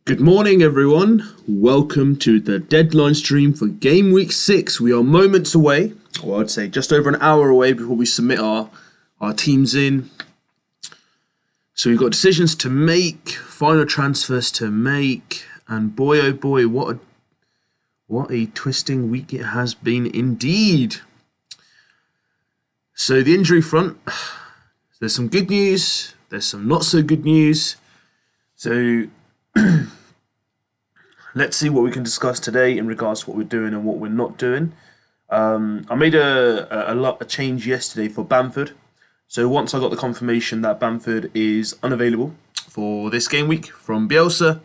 Good morning, everyone. Welcome to the deadline stream for Game Week 6. We are moments away, or I'd say just over an hour away before we submit our teams in. So we've got decisions to make, final transfers to make, and boy oh boy, what a twisting week it has been indeed. So the injury front, there's some good news, there's some not so good news. So let's see what we can discuss today in regards to what we're doing and what we're not doing. I made a change yesterday for Bamford. So once I got the confirmation that Bamford is unavailable for this game week from Bielsa,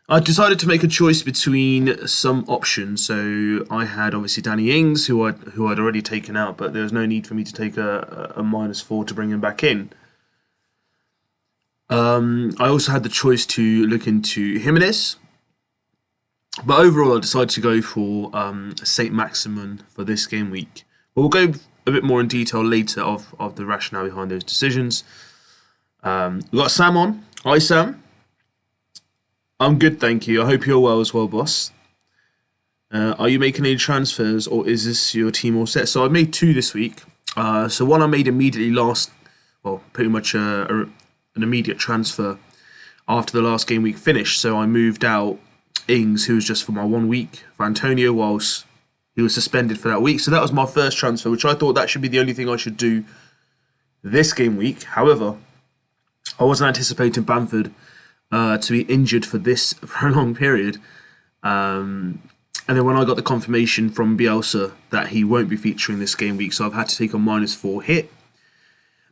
I decided to make a choice between some options. So I had obviously Danny Ings, who I'd already taken out, but there was no need for me to take a -4 to bring him back in. I also had the choice to look into Jimenez. But overall, I decided to go for St. Maximin for this game week. But we'll go a bit more in detail later of the rationale behind those decisions. We've got Sam on. Hi, Sam. I'm good, thank you. I hope you're well as well, boss. Are you making any transfers, or is this your team all set? So I made 2 this week. So one I made immediately pretty much an immediate transfer after the last game week finished. So I moved out Ings, who was just for my 1 week, for Antonio whilst he was suspended for that week. So that was my first transfer, which I thought that should be the only thing I should do this game week. However, I wasn't anticipating Bamford to be injured for this prolonged period. And then when I got the confirmation from Bielsa that he won't be featuring this game week, so I've had to take a -4 hit.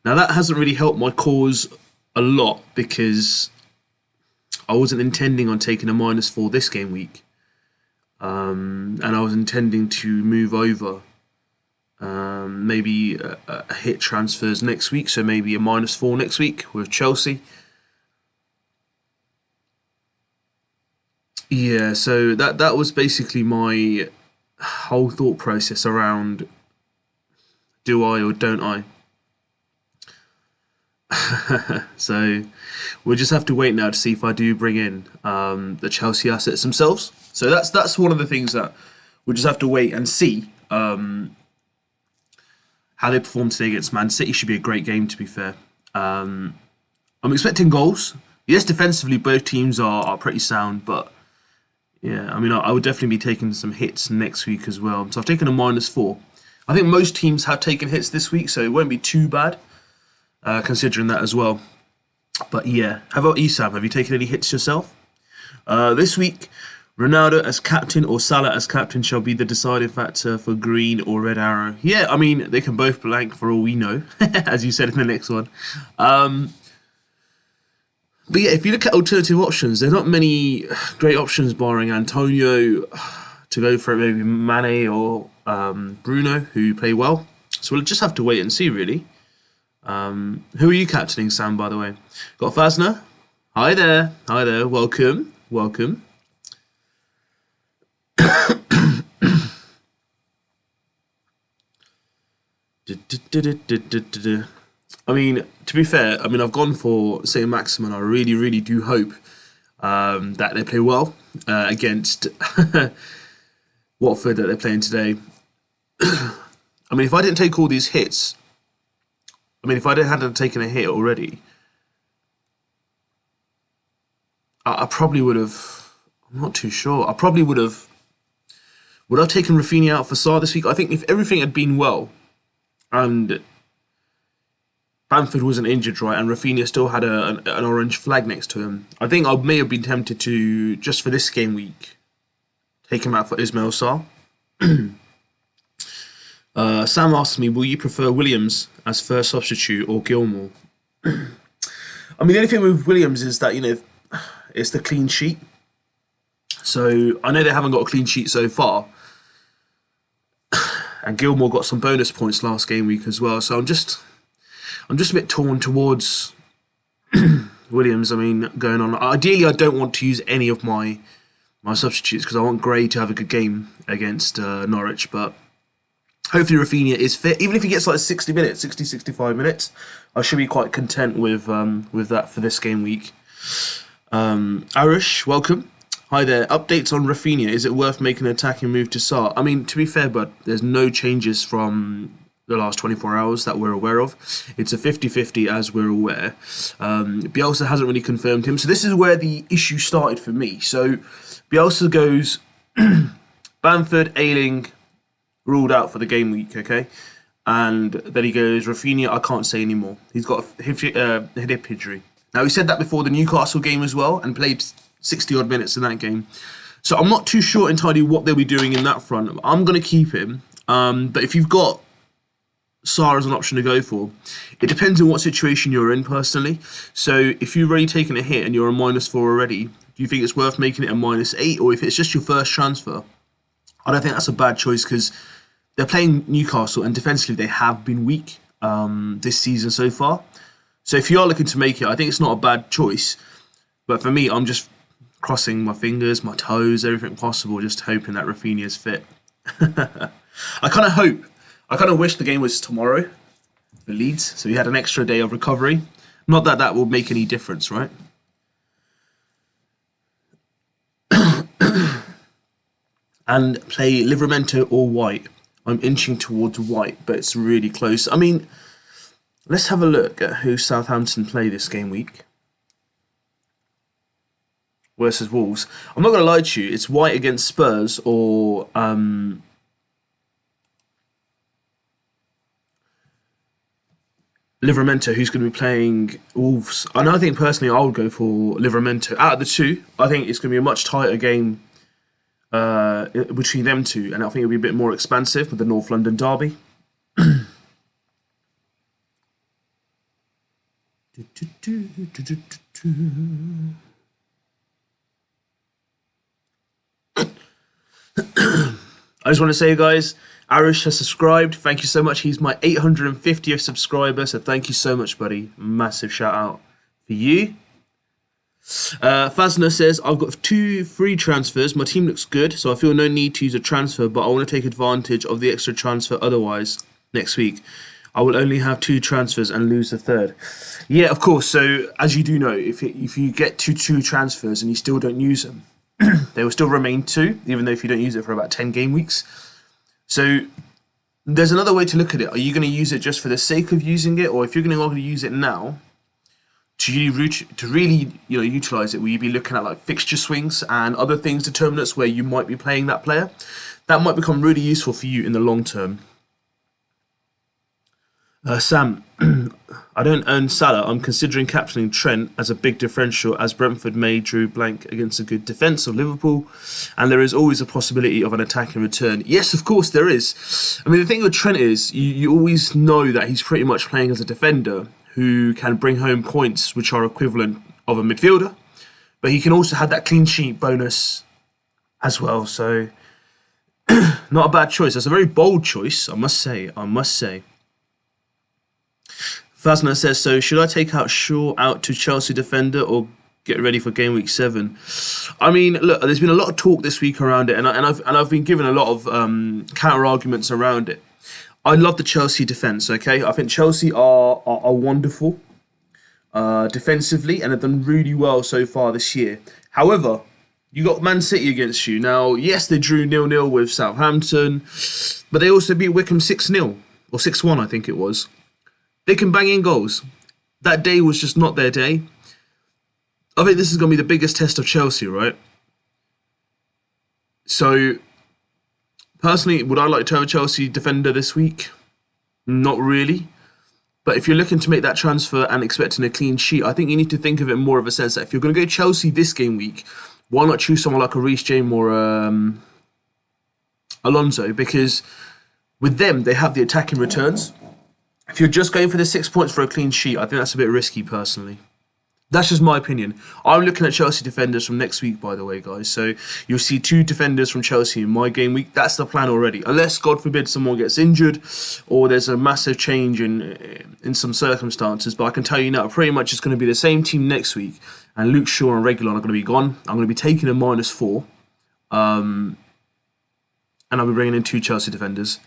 Now that hasn't really helped my cause a lot because I wasn't intending on taking a -4 this game week. And I was intending to move over maybe a hit transfers next week, so maybe a -4 next week with Chelsea. Yeah, so that was basically my whole thought process around do I or don't I. So we'll just have to wait now to see if I do bring in the Chelsea assets themselves. So that's one of the things that we'll just have to wait and see how they perform today against Man City. Should be a great game, to be fair. I'm expecting goals. Yes, defensively both teams are pretty sound, but yeah, I mean I would definitely be taking some hits next week as well. So I've taken a -4. I think most teams have taken hits this week, so it won't be too bad. Considering that as well. But yeah, how about Isam? Have you taken any hits yourself? This week, Ronaldo as captain or Salah as captain shall be the deciding factor for green or red arrow. Yeah, I mean, they can both blank for all we know, as you said in the next one. But yeah, if you look at alternative options, there are not many great options barring Antonio to go for maybe Mane or Bruno, who play well. So we'll just have to wait and see, really. Who are you captaining, Sam, by the way? Got Fasner? Hi there. Hi there. Welcome. Welcome. I mean, to be fair, I've gone for St. Maximin. I really, really do hope that they play well against Watford that they're playing today. I mean, if I didn't take all these hits, if I hadn't taken a hit already, I probably would have. I'm not too sure. I probably would have. Would I have taken Rafinha out for Sarr this week? I think if everything had been well, and Bamford wasn't injured, right, and Rafinha still had an orange flag next to him, I think I may have been tempted to, just for this game week, take him out for Ismail Sarr. Sam asked me, will you prefer Williams as first substitute or Gilmour? The only thing with Williams is that, it's the clean sheet. So I know they haven't got a clean sheet so far. And Gilmour got some bonus points last game week as well. So I'm just a bit torn towards Williams. Going on. Ideally, I don't want to use any of my substitutes because I want Gray to have a good game against Norwich, but hopefully Rafinha is fit. Even if he gets like 65 minutes, I should be quite content with that for this game week. Arish, welcome. Hi there. Updates on Rafinha. Is it worth making an attacking move to start? I mean, to be fair, but there's no changes from the last 24 hours that we're aware of. It's a 50-50 as we're aware. Bielsa hasn't really confirmed him. So this is where the issue started for me. So Bielsa goes Bamford, Ayling ruled out for the game week, okay? And then he goes, Rafinha, I can't say anymore. He's got a hip injury. Now, he said that before the Newcastle game as well and played 60-odd minutes in that game. So I'm not too sure entirely what they'll be doing in that front. I'm going to keep him. But if you've got Sarr as an option to go for, it depends on what situation you're in personally. So if you've already taken a hit and you're a -4 already, do you think it's worth making it a -8? Or if it's just your first transfer, I don't think that's a bad choice because they're playing Newcastle and defensively they have been weak this season so far. So if you are looking to make it, I think it's not a bad choice. But for me, I'm just crossing my fingers, my toes, everything possible, just hoping that Rafinha's fit. I kind of wish the game was tomorrow for Leeds, so we had an extra day of recovery. Not that that will make any difference, right? And play Livramento or White. I'm inching towards White, but it's really close. I mean, let's have a look at who Southampton play this game week versus Wolves. I'm not going to lie to you. It's White against Spurs or Livramento, who's going to be playing Wolves. And I think personally I would go for Livramento. Out of the two, I think it's going to be a much tighter game between them two, and I think it'll be a bit more expansive with the North London derby. I just want to say, guys, Arish has subscribed. Thank you so much. He's my 850th subscriber, so thank you so much, buddy. Massive shout out for you. Fazna says, I've got 2 free transfers. My team looks good, so I feel no need to use a transfer, but I want to take advantage of the extra transfer otherwise next week. I will only have 2 transfers and lose the third. Yeah, of course. So, as you do know, if you get two transfers and you still don't use them, they will still remain 2, even though if you don't use it for about 10 game weeks. So, there's another way to look at it. Are you going to use it just for the sake of using it, or if you're going to use it now, to really utilize it, will you be looking at like fixture swings and other things, determinants where you might be playing that player? That might become really useful for you in the long term. Sam, I don't own Salah. I'm considering captaining Trent as a big differential as Brentford drew blank against a good defence of Liverpool, and there is always a possibility of an attack in return. Yes, of course there is. I mean, the thing with Trent is you always know that he's pretty much playing as a defender who can bring home points which are equivalent of a midfielder, but he can also have that clean sheet bonus as well. So, not a bad choice. That's a very bold choice, I must say. Fazna says, so should I take out Shaw out to Chelsea defender or get ready for game week 7? I mean, look, there's been a lot of talk this week around it, and I've been given a lot of counter arguments around it. I love the Chelsea defence, okay? I think Chelsea are wonderful defensively and have done really well so far this year. However, you got Man City against you. Now, yes, they drew 0-0 with Southampton, but they also beat Wickham 6-0, or 6-1, I think it was. They can bang in goals. That day was just not their day. I think this is going to be the biggest test of Chelsea, right? So, personally, would I like to have a Chelsea defender this week? Not really. But if you're looking to make that transfer and expecting a clean sheet, I think you need to think of it more of a sense that if you're going to go Chelsea this game week, why not choose someone like a Reece James or Alonso? Because with them, they have the attacking returns. If you're just going for the 6 points for a clean sheet, I think that's a bit risky, personally. That's just my opinion. I'm looking at Chelsea defenders from next week, by the way, guys. So you'll see 2 defenders from Chelsea in my game week. That's the plan already. Unless, God forbid, someone gets injured or there's a massive change in some circumstances. But I can tell you now, pretty much it's going to be the same team next week. And Luke Shaw and Reguilon are going to be gone. I'm going to be taking a -4. And I'll be bringing in 2 Chelsea defenders.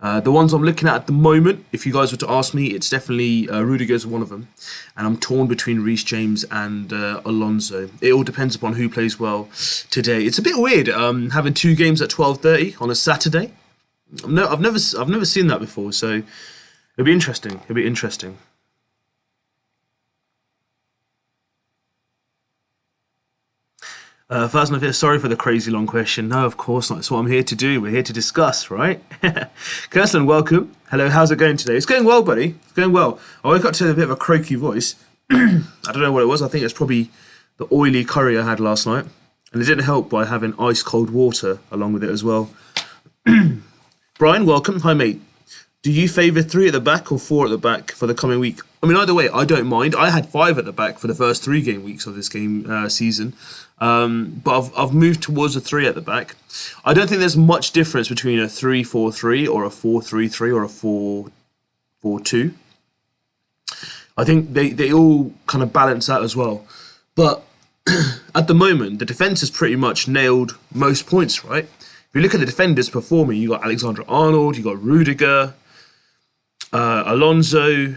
The ones I'm looking at the moment, if you guys were to ask me, it's definitely Rudiger's one of them. And I'm torn between Reece James and Alonso. It all depends upon who plays well today. It's a bit weird having two games at 12:30 on a Saturday. I've never seen that before, so it'll be interesting. It'll be interesting. First and sorry for the crazy long question. No, of course not. That's what I'm here to do. We're here to discuss, right? Kirsten, welcome. Hello, how's it going today? It's going well, buddy. It's going well. I woke up to a bit of a croaky voice. I don't know what it was. I think it's probably the oily curry I had last night. And it didn't help by having ice cold water along with it as well. Brian, welcome. Hi, mate. Do you favour 3 at the back or 4 at the back for the coming week? I mean, either way, I don't mind. I had 5 at the back for the first 3 game weeks of this game season. But I've moved towards a 3 at the back. I don't think there's much difference between a 3-4-3 or a 4-3-3 or a 4-4-2. I think they all kind of balance out as well. But at the moment, the defence has pretty much nailed most points, right? If you look at the defenders performing, you got Alexander-Arnold, you got Rudiger, Alonso,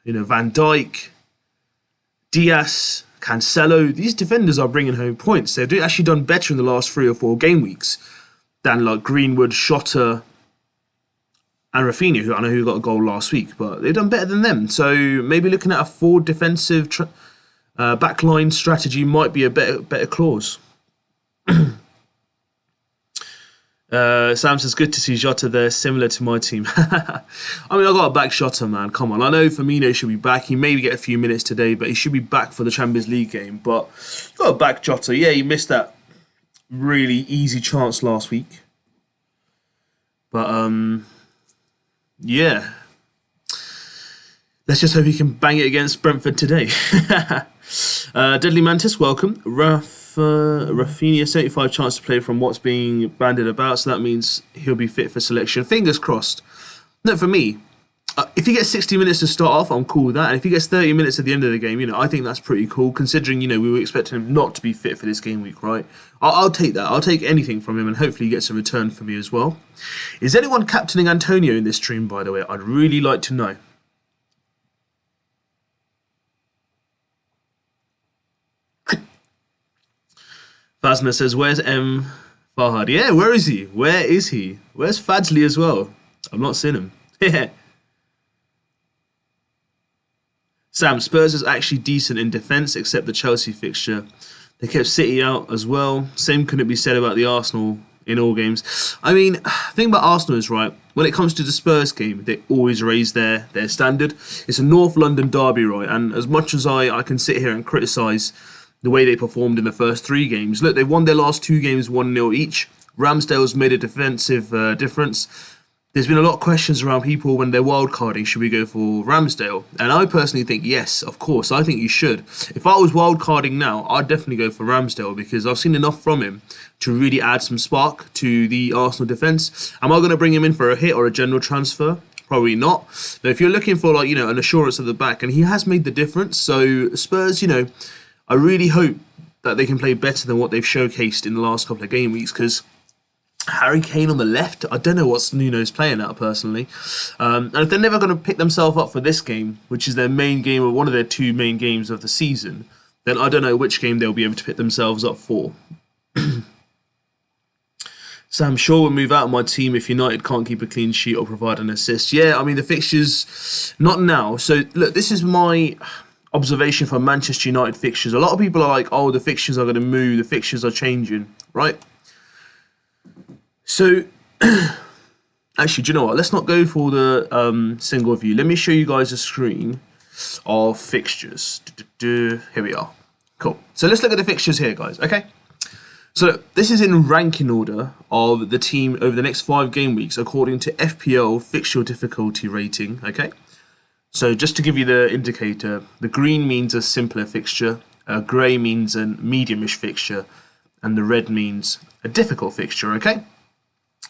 Van Dijk, Diaz, Cancelo. These defenders are bringing home points. They've actually done better in the last 3 or 4 game weeks than like Greenwood, Shota, and Rafinha, who I know who got a goal last week, but they've done better than them. So maybe looking at a 4 defensive backline strategy might be a better clause. Sam says, good to see Jota there, similar to my team. I mean, I got to back Jota, man. Come on. I know Firmino should be back. He maybe get a few minutes today, but he should be back for the Champions League game. But you got to back Jota. Yeah, he missed that really easy chance last week. But, yeah. Let's just hope he can bang it against Brentford today. Deadly Mantis, welcome. Rafinha, 75 chance to play from what's being bandied about, so that means he'll be fit for selection. Fingers crossed. No, for me, if he gets 60 minutes to start off, I'm cool with that. And if he gets 30 minutes at the end of the game, I think that's pretty cool, considering, we were expecting him not to be fit for this game week, right? I'll take that. I'll take anything from him, and hopefully he gets a return for me as well. Is anyone captaining Antonio in this stream, by the way? I'd really like to know. Fazna says, where's M. Farhad? Yeah, where is he? Where is he? Where's Fadsley as well? I've not seen him. Sam, Spurs is actually decent in defence, except the Chelsea fixture. They kept City out as well. Same couldn't be said about the Arsenal in all games. I mean, the thing about Arsenal is, right, when it comes to the Spurs game, they always raise their standard. It's a North London derby, right? And as much as I can sit here and criticise the way they performed in the first 3 games. Look, they won their last 2 games 1-0 each. Ramsdale's made a defensive difference. There's been a lot of questions around people when they're wildcarding, should we go for Ramsdale? And I personally think, yes, of course, I think you should. If I was wildcarding now, I'd definitely go for Ramsdale because I've seen enough from him to really add some spark to the Arsenal defence. Am I going to bring him in for a hit or a general transfer? Probably not. But if you're looking for an assurance at the back, and he has made the difference, so Spurs, I really hope that they can play better than what they've showcased in the last couple of game weeks because Harry Kane on the left, I don't know what Nuno's playing at personally. And if they're never going to pick themselves up for this game, which is their main game or one of their 2 main games of the season, then I don't know which game they'll be able to pick themselves up for. Sam Shaw will move out of my team if United can't keep a clean sheet or provide an assist. Yeah, I mean, the fixtures, not now. So, look, this is my observation for Manchester United fixtures. A lot of people are like, oh, the fixtures are going to move, the fixtures are changing, right? So, actually, do you know what? Let's not go for the single view. Let me show you guys a screen of fixtures. Here we are. Cool. So let's look at the fixtures here, guys, okay? So this is in ranking order of the team over the next 5 game weeks according to FPL fixture difficulty rating, okay? So just to give you the indicator, the green means a simpler fixture, grey means a medium-ish fixture, and the red means a difficult fixture, okay?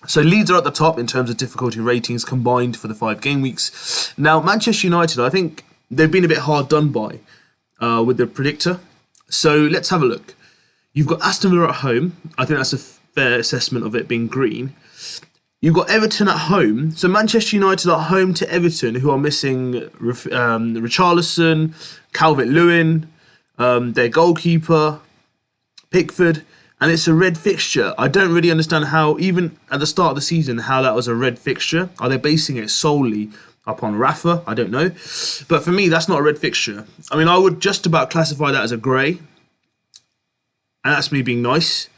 So Leeds are at the top in terms of difficulty ratings combined for the 5 game weeks. Now, Manchester United, I think they've been a bit hard done by with the predictor. So let's have a look. You've got Aston Villa at home. I think that's a fair assessment of it being green. You've got Everton at home. So Manchester United at home to Everton, who are missing Richarlison, Calvert-Lewin, their goalkeeper, Pickford, and it's a red fixture. I don't really understand how, even at the start of the season, how that was a red fixture. Are they basing it solely upon Rafa? I don't know. But for me, that's not a red fixture. I mean, I would just about classify that as a grey. And that's me being nice.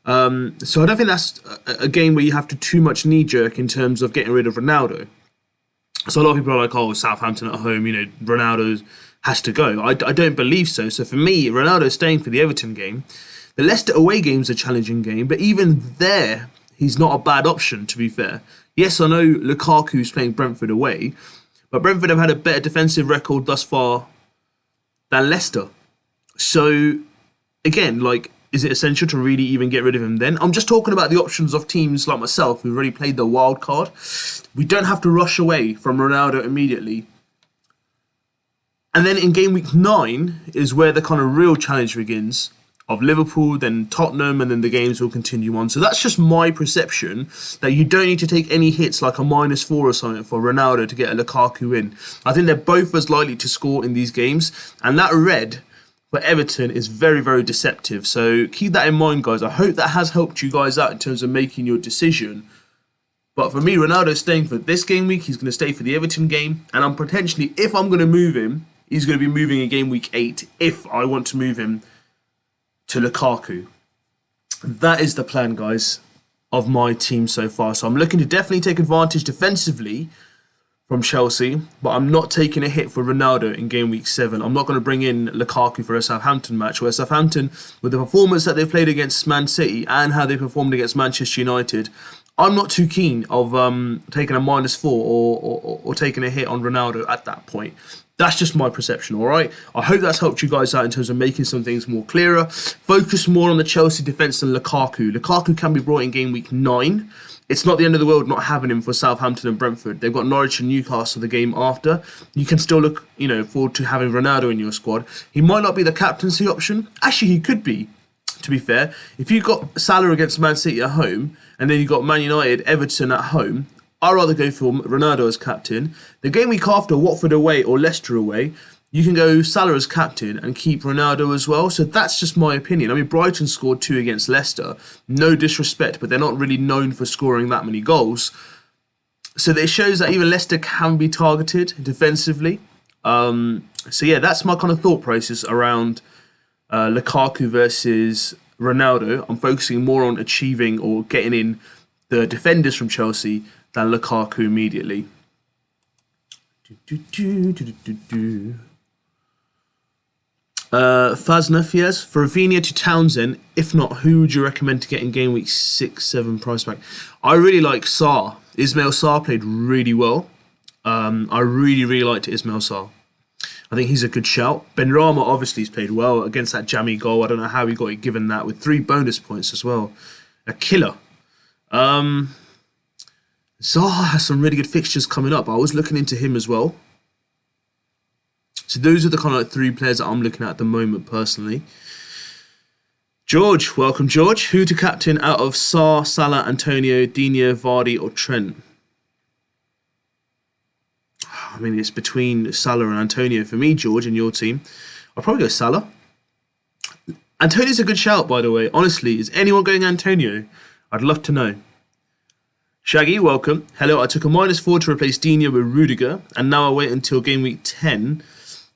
So I don't think that's a game where you have to too much knee-jerk in terms of getting rid of Ronaldo. So a lot of people are like, oh, Southampton at home, Ronaldo has to go. I don't believe so. So for me, Ronaldo's staying for the Everton game. The Leicester away game's a challenging game, but even there, he's not a bad option, to be fair. Yes, I know Lukaku's playing Brentford away, but Brentford have had a better defensive record thus far than Leicester. So, again, is it essential to really even get rid of him then? I'm just talking about the options of teams like myself who've already played the wild card. We don't have to rush away from Ronaldo immediately. And then in game week 9 is where the kind of real challenge begins of Liverpool, then Tottenham, and then the games will continue on. So that's just my perception, that you don't need to take any hits like a -4 or something for Ronaldo to get a Lukaku in. I think they're both as likely to score in these games. And that red for Everton is very, very deceptive. So keep that in mind, guys. I hope that has helped you guys out in terms of making your decision. But for me, Ronaldo's staying for this game week. He's going to stay for the Everton game. And I'm potentially, if I'm going to move him, he's going to be moving in game week 8 if I want to move him to Lukaku. That is the plan, guys, of my team so far. So I'm looking to definitely take advantage defensively from Chelsea, but I'm not taking a hit for Ronaldo in game week 7. I'm not going to bring in Lukaku for a Southampton match, where Southampton, with the performance that they played against Man City and how they performed against Manchester United, I'm not too keen of taking a -4 or taking a hit on Ronaldo at that point. That's just my perception, all right? I hope that's helped you guys out in terms of making some things more clearer. Focus more on the Chelsea defence than Lukaku. Lukaku can be brought in game week 9. It's not the end of the world not having him for Southampton and Brentford. They've got Norwich and Newcastle the game after. You can still look, forward to having Ronaldo in your squad. He might not be the captaincy option. Actually, he could be, to be fair. If you've got Salah against Man City at home, and then you've got Man United, Everton at home, I'd rather go for Ronaldo as captain. The game week after, Watford away or Leicester away, you can go Salah as captain and keep Ronaldo as well. So that's just my opinion. I mean, Brighton scored 2 against Leicester. No disrespect, but they're not really known for scoring that many goals. So it shows that even Leicester can be targeted defensively. So yeah, that's my kind of thought process around Lukaku versus Ronaldo. I'm focusing more on achieving or getting in the defenders from Chelsea than Lukaku immediately. Fazna Fies, for Rafinha to Townsend, if not, who would you recommend to get in game week 6, 7 price pack? I really like Sarr. Ismail Sarr played really well. I really, really liked Ismail Sarr. I think he's a good shout. Benrahma obviously has played well against that jammy goal. I don't know how he got it given that, with 3 bonus points as well. A killer. Zaha has some really good fixtures coming up. I was looking into him as well. So those are the kind of 3 players that I'm looking at the moment personally. George, welcome George. Who to captain out of Sarr, Salah, Antonio, Digne, Vardy or Trent? I mean, it's between Salah and Antonio for me, George, in your team. I'll probably go Salah. Antonio's a good shout, by the way. Honestly, is anyone going Antonio? I'd love to know. Shaggy, welcome. Hello, I took a -4 to replace Digne with Rudiger, and now I wait until game week 10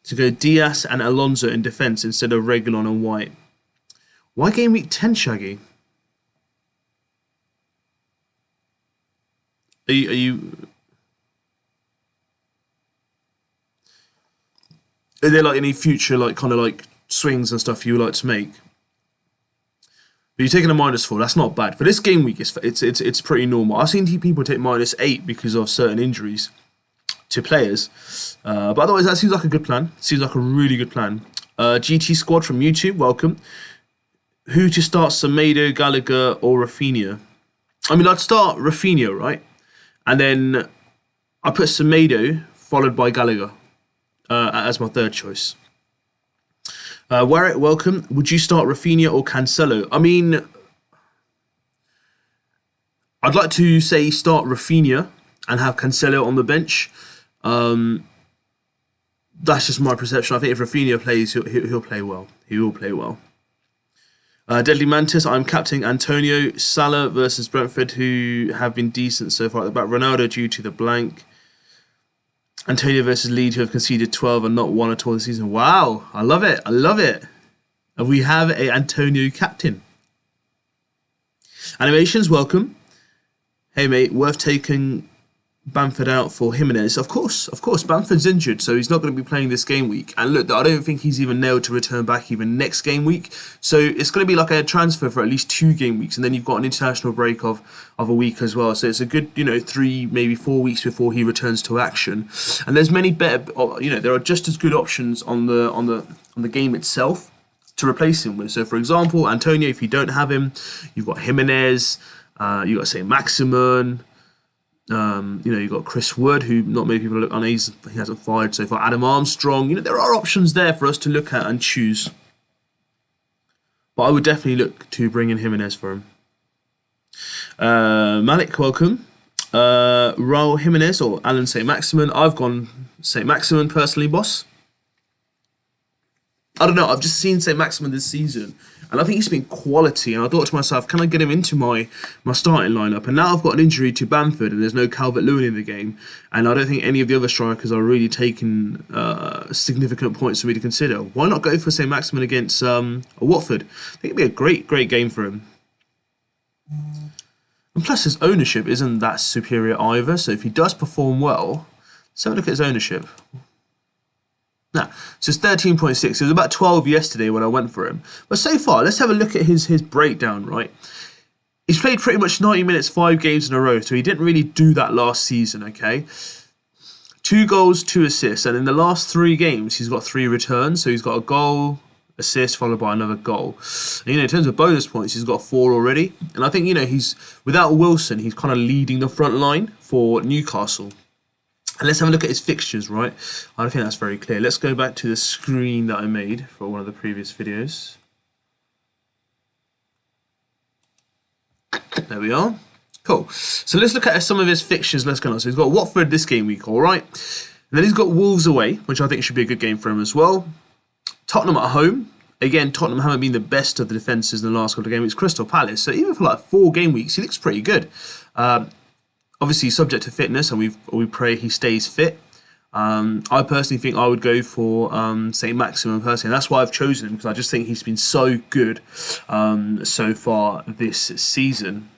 to go Diaz and Alonso in defence instead of Reguilon and White. Why game week 10, Shaggy? Are there like any future swings and stuff you would like to make? But you're taking a -4. That's not bad for this game week. It's pretty normal. I've seen people take -8 because of certain injuries to players. But otherwise, that seems like a good plan. Seems like a really good plan. GT Squad from YouTube, welcome. Who to start, Semedo, Gallagher, or Rafinha? I mean, I'd start Rafinha, right? And then I put Semedo followed by Gallagher as my 3rd choice. Warwick, welcome. Would you start Rafinha or Cancelo? I mean, I'd like to say start Rafinha and have Cancelo on the bench. That's just my perception. I think if Rafinha plays, he'll play well. He will play well. Deadly Mantis, I'm captaining Antonio. Salah versus Brentford, who have been decent so far at the back. Ronaldo due to the blank. Antonio versus Leeds, who have conceded 12 and not 1 at all this season. Wow, I love it. I love it. And we have a Antonio captain. Animations, welcome. Hey mate, worth taking Bamford out for Jimenez. Of course. Bamford's injured, so he's not going to be playing this game week. And look, I don't think he's even nailed to return back even next game week. So it's going to be like a transfer for at least 2 game weeks, and then you've got an international break of a week as well. So it's a good, 3, maybe 4 weeks before he returns to action. And there's many better, there are just as good options on the game itself to replace him with. So for example, Antonio, if you don't have him, you've got Jimenez, you've got Saint Maximin. You've got Chris Wood, who not many people look on. He hasn't fired so far. Adam Armstrong. There are options there for us to look at and choose. But I would definitely look to bring in Jimenez for him. Malik, welcome. Raul Jimenez or Alan Saint Maximin. I've gone Saint Maximin personally, boss. I don't know. I've just seen Saint Maximin this season, and I think he's been quality. And I thought to myself, can I get him into my starting lineup? And now I've got an injury to Bamford, and there's no Calvert-Lewin in the game, and I don't think any of the other strikers are really taking significant points for me to consider. Why not go for Saint Maximin against Watford? I think it'd be a great game for him. And plus, his ownership isn't that superior either. So if he does perform well, let's have a look at his ownership. Nah, so it's 13.6. It was about 12 yesterday when I went for him. But so far, let's have a look at his breakdown, right? He's played pretty much 90 minutes, 5 games in a row. So he didn't really do that last season, okay? 2 goals, 2 assists. And in the last 3 games, he's got 3 returns. So he's got a goal, assist, followed by another goal. And, in terms of bonus points, he's got 4 already. And I think, he's without Wilson, he's kind of leading the front line for Newcastle. And let's have a look at his fixtures, right? I don't think that's very clear. Let's go back to the screen that I made for one of the previous videos. There we are. Cool. So let's look at some of his fixtures. Let's go on. So he's got Watford this game week, all right? And then he's got Wolves away, which I think should be a good game for him as well. Tottenham at home. Again, Tottenham haven't been the best of the defences in the last couple of game weeks. Crystal Palace. So even for like 4 game weeks, he looks pretty good. Obviously, subject to fitness, and we pray he stays fit. I personally think I would go for Saint Maximin personally. And that's why I've chosen him, because I just think he's been so good so far this season.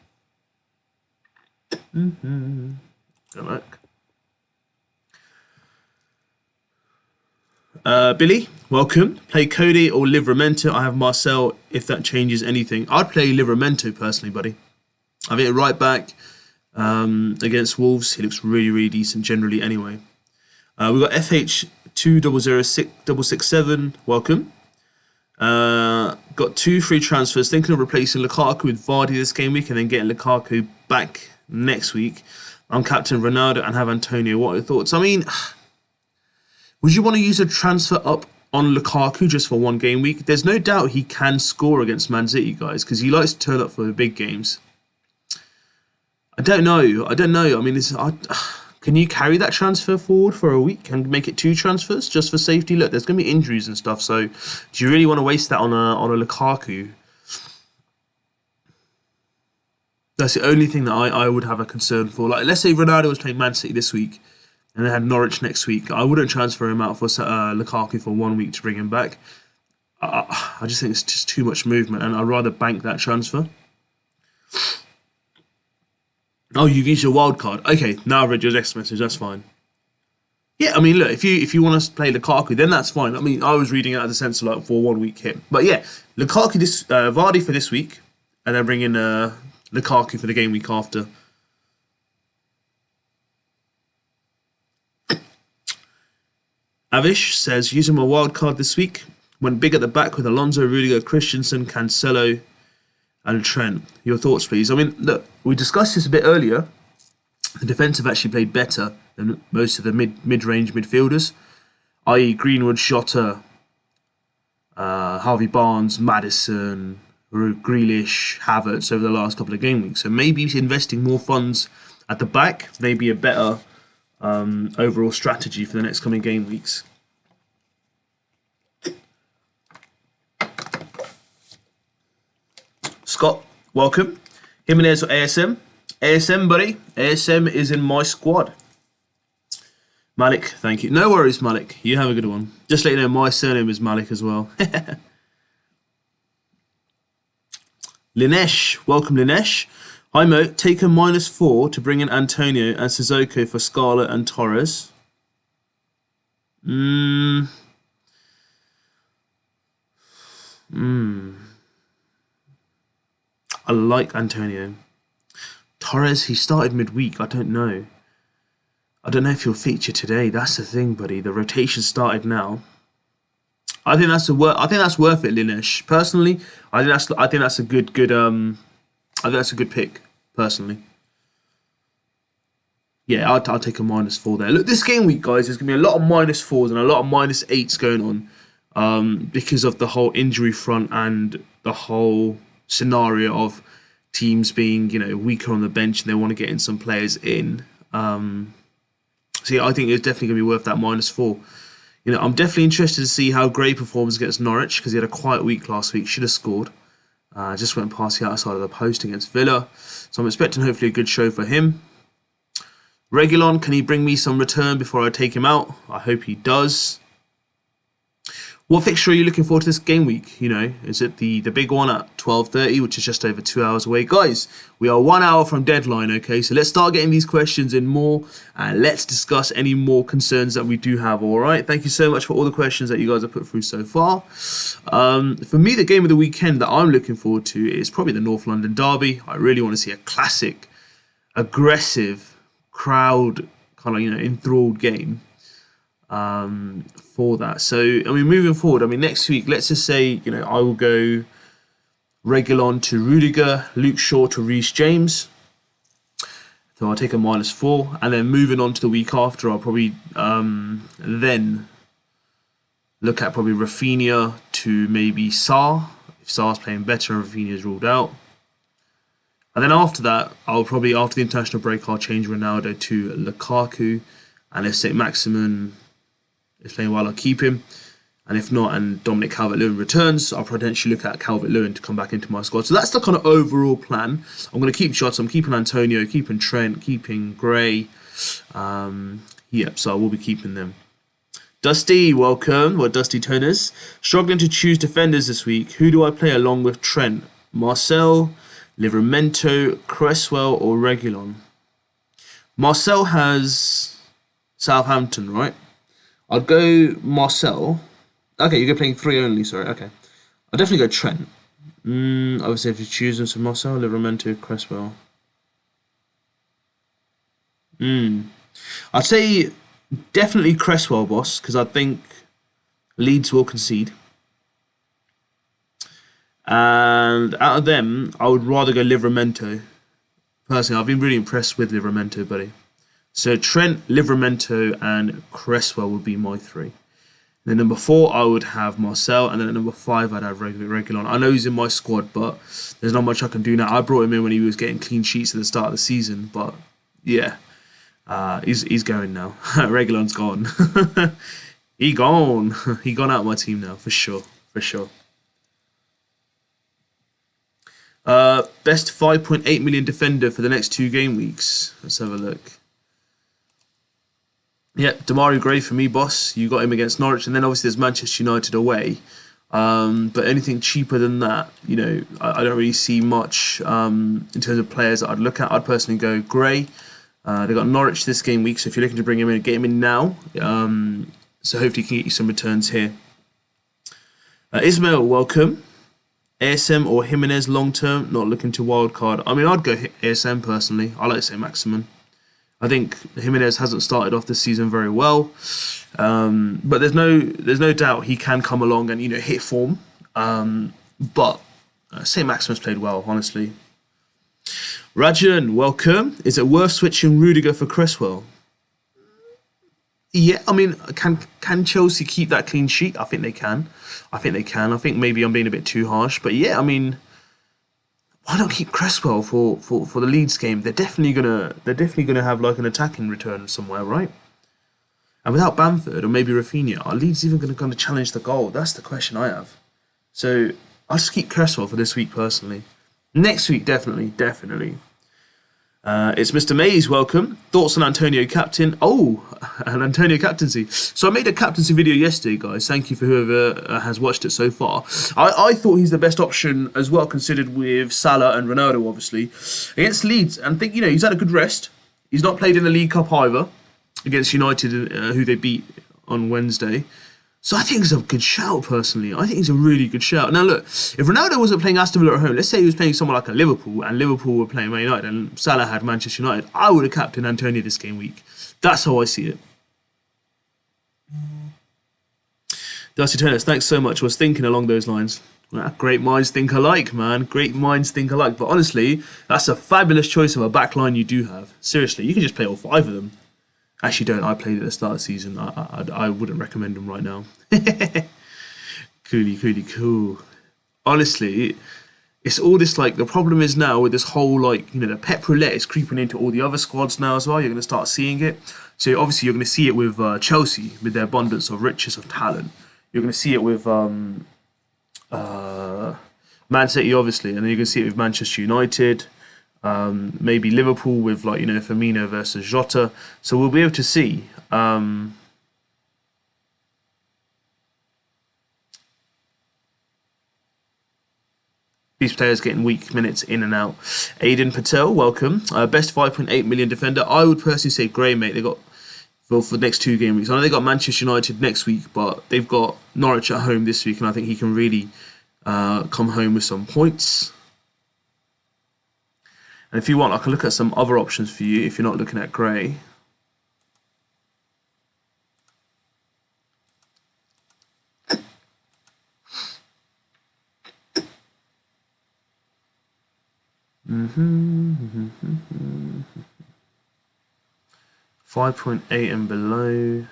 Good luck. Billy, welcome. Play Cody or Livramento. I have Marcel, if that changes anything. I'd play Livramento personally, buddy. I think right back. Against Wolves, he looks really decent generally anyway. We've got FH200667, welcome. Got 2 free transfers, thinking of replacing Lukaku with Vardy this game week and then getting Lukaku back next week. I'm captain Ronaldo and have Antonio. What are your thoughts? I mean, would you want to use a transfer up on Lukaku just for 1 game week? There's no doubt he can score against Man City, guys, because he likes to turn up for the big games. I don't know. I mean, can you carry that transfer forward for a week and make it 2 transfers just for safety? Look, there's going to be injuries and stuff. So, do you really want to waste that on a Lukaku? That's the only thing that I would have a concern for. Like, let's say Ronaldo was playing Man City this week and they had Norwich next week. I wouldn't transfer him out for Lukaku for 1 week to bring him back. I just think it's just too much movement, and I'd rather bank that transfer. Oh, you've used your wild card. Okay, now I've read your text message. That's fine. Yeah, I mean, look, if you want to play Lukaku, then that's fine. I mean, I was reading it as a sense of like for 1 week hit. But yeah, Lukaku Vardy for this week, and then bring in Lukaku for the game week after. Avish says, using my wild card this week, went big at the back with Alonso, Rudiger, Christensen, Cancelo, and Trent. Your thoughts, please. I mean, look, we discussed this a bit earlier. The defence have actually played better than most of the mid-range midfielders, i.e. Greenwood, Jota, Harvey Barnes, Maddison, Grealish, Havertz over the last couple of game weeks. So maybe investing more funds at the back may be a better overall strategy for the next coming game weeks. Scott, welcome. Jimenez or ASM? ASM, buddy. ASM is in my squad. Malik, thank you. No worries, Malik. You have a good one. Just let you know, my surname is Malik as well. Linesh, welcome, Linesh. Hi, Mo. Take a -4 to bring in Antonio and Sissoko for Scarlett and Torres. I like Antonio. Torres, he started midweek. I don't know. I don't know if he'll feature today. That's the thing, buddy. The rotation started now. I think that's worth it, Linesh. Personally, I think that's a good pick. Personally, yeah, I'll take a -4 there. Look, this game week, guys, there's gonna be a lot of -4s and a lot of -8s going on, because of the whole injury front and the whole scenario of teams being, weaker on the bench and they want to get in some players in. So yeah, I think it's definitely gonna be worth that -4. I'm definitely interested to see how Gray performs against Norwich because he had a quiet week last week. Should have scored. Just went past the outside of the post against Villa. So I'm expecting hopefully a good show for him. Reguilon, can he bring me some return before I take him out? I hope he does. What fixture are you looking forward to this game week? Is it the big one at 12:30, which is just over 2 hours away? Guys, we are 1 hour from deadline, okay? So let's start getting these questions in more, and let's discuss any more concerns that we do have, all right? Thank you so much for all the questions that you guys have put through so far. For me, the game of the weekend that I'm looking forward to is probably the North London derby. I really want to see a classic, aggressive, crowd, kind of, enthralled game. For that. So, moving forward, next week, let's just say, I will go Reguilon to Rudiger, Luke Shaw to Reece James. So I'll take a -4. And then moving on to the week after, I'll probably then look at probably Rafinha to maybe Sarr. If Sarr's playing better and Rafinha's ruled out. And then after that, after the international break, I'll change Ronaldo to Lukaku. And if St. Maximin is playing well, I'll keep him. And if not, and Dominic Calvert-Lewin returns, I'll potentially look at Calvert-Lewin to come back into my squad. So that's the kind of overall plan. I'm going to keep shots. I'm keeping Antonio, keeping Trent, keeping Gray. So I will be keeping them. Dusty, welcome. Dusty Toners. Struggling to choose defenders this week. Who do I play along with Trent? Marcel, Livramento, Cresswell, or Reguilon? Marcel has Southampton, right? I'd go Marcel. Okay, you're playing 3 only, sorry. Okay. I'll definitely go Trent. Obviously, if you choose them, so Marcel, Livramento, Cresswell. I'd say definitely Cresswell, boss, because I think Leeds will concede. And out of them, I would rather go Livramento. Personally, I've been really impressed with Livramento, buddy. So Trent, Livramento, and Cresswell would be my 3. And then number 4, I would have Marcel, and then at number 5, I'd have Reguilon. I know he's in my squad, but there's not much I can do now. I brought him in when he was getting clean sheets at the start of the season, but yeah, he's going now. Reguilon's gone. He gone out of my team now, for sure. Best 5.8 million defender for the next 2 game weeks. Let's have a look. Yeah, Demarai Gray for me, boss. You got him against Norwich, and then obviously there's Manchester United away. But anything cheaper than that, I don't really see much in terms of players that I'd look at. I'd personally go Gray. They got Norwich this game week, so if you're looking to bring him in, get him in now. So hopefully he can get you some returns here. Ismail, welcome. ASM or Jimenez long term, not looking to wildcard. I'd go ASM personally. I like to say Maximin. I think Jimenez hasn't started off this season very well, but there's no doubt he can come along and hit form. But St. Maximin's played well, honestly. Rajan, welcome. Is it worth switching Rudiger for Cresswell? Yeah, can Chelsea keep that clean sheet? I think they can. I think maybe I'm being a bit too harsh, but yeah, why not keep Cresswell for the Leeds game? They're definitely gonna have like an attacking return somewhere, right? And without Bamford or maybe Rafinha, are Leeds even going to challenge the goal? That's the question I have. So I'll just keep Cresswell for this week personally. Next week, definitely. It's Mr. Mays, welcome. Thoughts on Antonio captain? Oh, an Antonio captaincy. So I made a captaincy video yesterday, guys. Thank you for whoever has watched it so far. I thought he's the best option as well, considered with Salah and Ronaldo, obviously. Against Leeds, and think, he's had a good rest. He's not played in the League Cup either, against United, who they beat on Wednesday. So I think it's a good shout, personally. I think it's a really good shout. Now, look, if Ronaldo wasn't playing Aston Villa at home, let's say he was playing someone like a Liverpool, and Liverpool were playing Man United, and Salah had Manchester United, I would have captained Antonio this game week. That's how I see it. Darcy Turner, thanks so much. I was thinking along those lines. Great minds think alike, man. Great minds think alike. But honestly, that's a fabulous choice of a back line you do have. Seriously, you can just play all 5 of them. Actually, don't. I played at the start of the season. I wouldn't recommend them right now. Cool. Honestly, it's all this, like, the problem is now with this whole, like, the pep roulette is creeping into all the other squads now as well. You're going to start seeing it. So obviously you're going to see it with Chelsea, with their abundance of riches of talent. You're going to see it with Man City, obviously, and then you're going to see it with Manchester United. Maybe Liverpool with, like, Firmino versus Jota. So we'll be able to see. These players getting weak minutes in and out. Aiden Patel, welcome. Best 5.8 million defender. I would personally say Gray, mate. They got for the next 2 game weeks. I know they got Manchester United next week, but they've got Norwich at home this week, and I think he can really come home with some points. And if you want, I can look at some other options for you if you're not looking at Gray. Mm-hmm. 5.8 and below.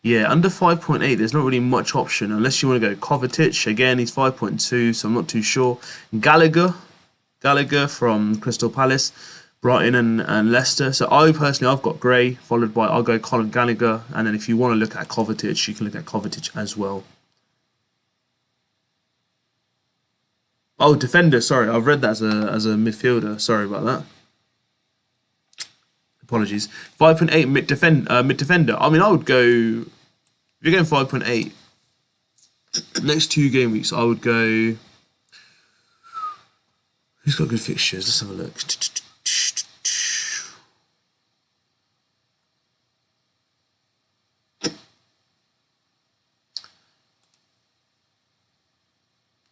Yeah, under 5.8, there's not really much option unless you want to go Kovacic. Again, he's 5.2, so I'm not too sure. Gallagher from Crystal Palace, Brighton and Leicester. So I've got Gray, followed by, I'll go Colin Gallagher. And then if you want to look at Kovacic, you can look at Kovacic as well. Oh, defender, sorry. I've read that as a midfielder. Sorry about that. Apologies. 5.8 mid defender. I mean, I would go, if you're going 5.8, next 2 game weeks, I would go, who's got good fixtures? Let's have a look.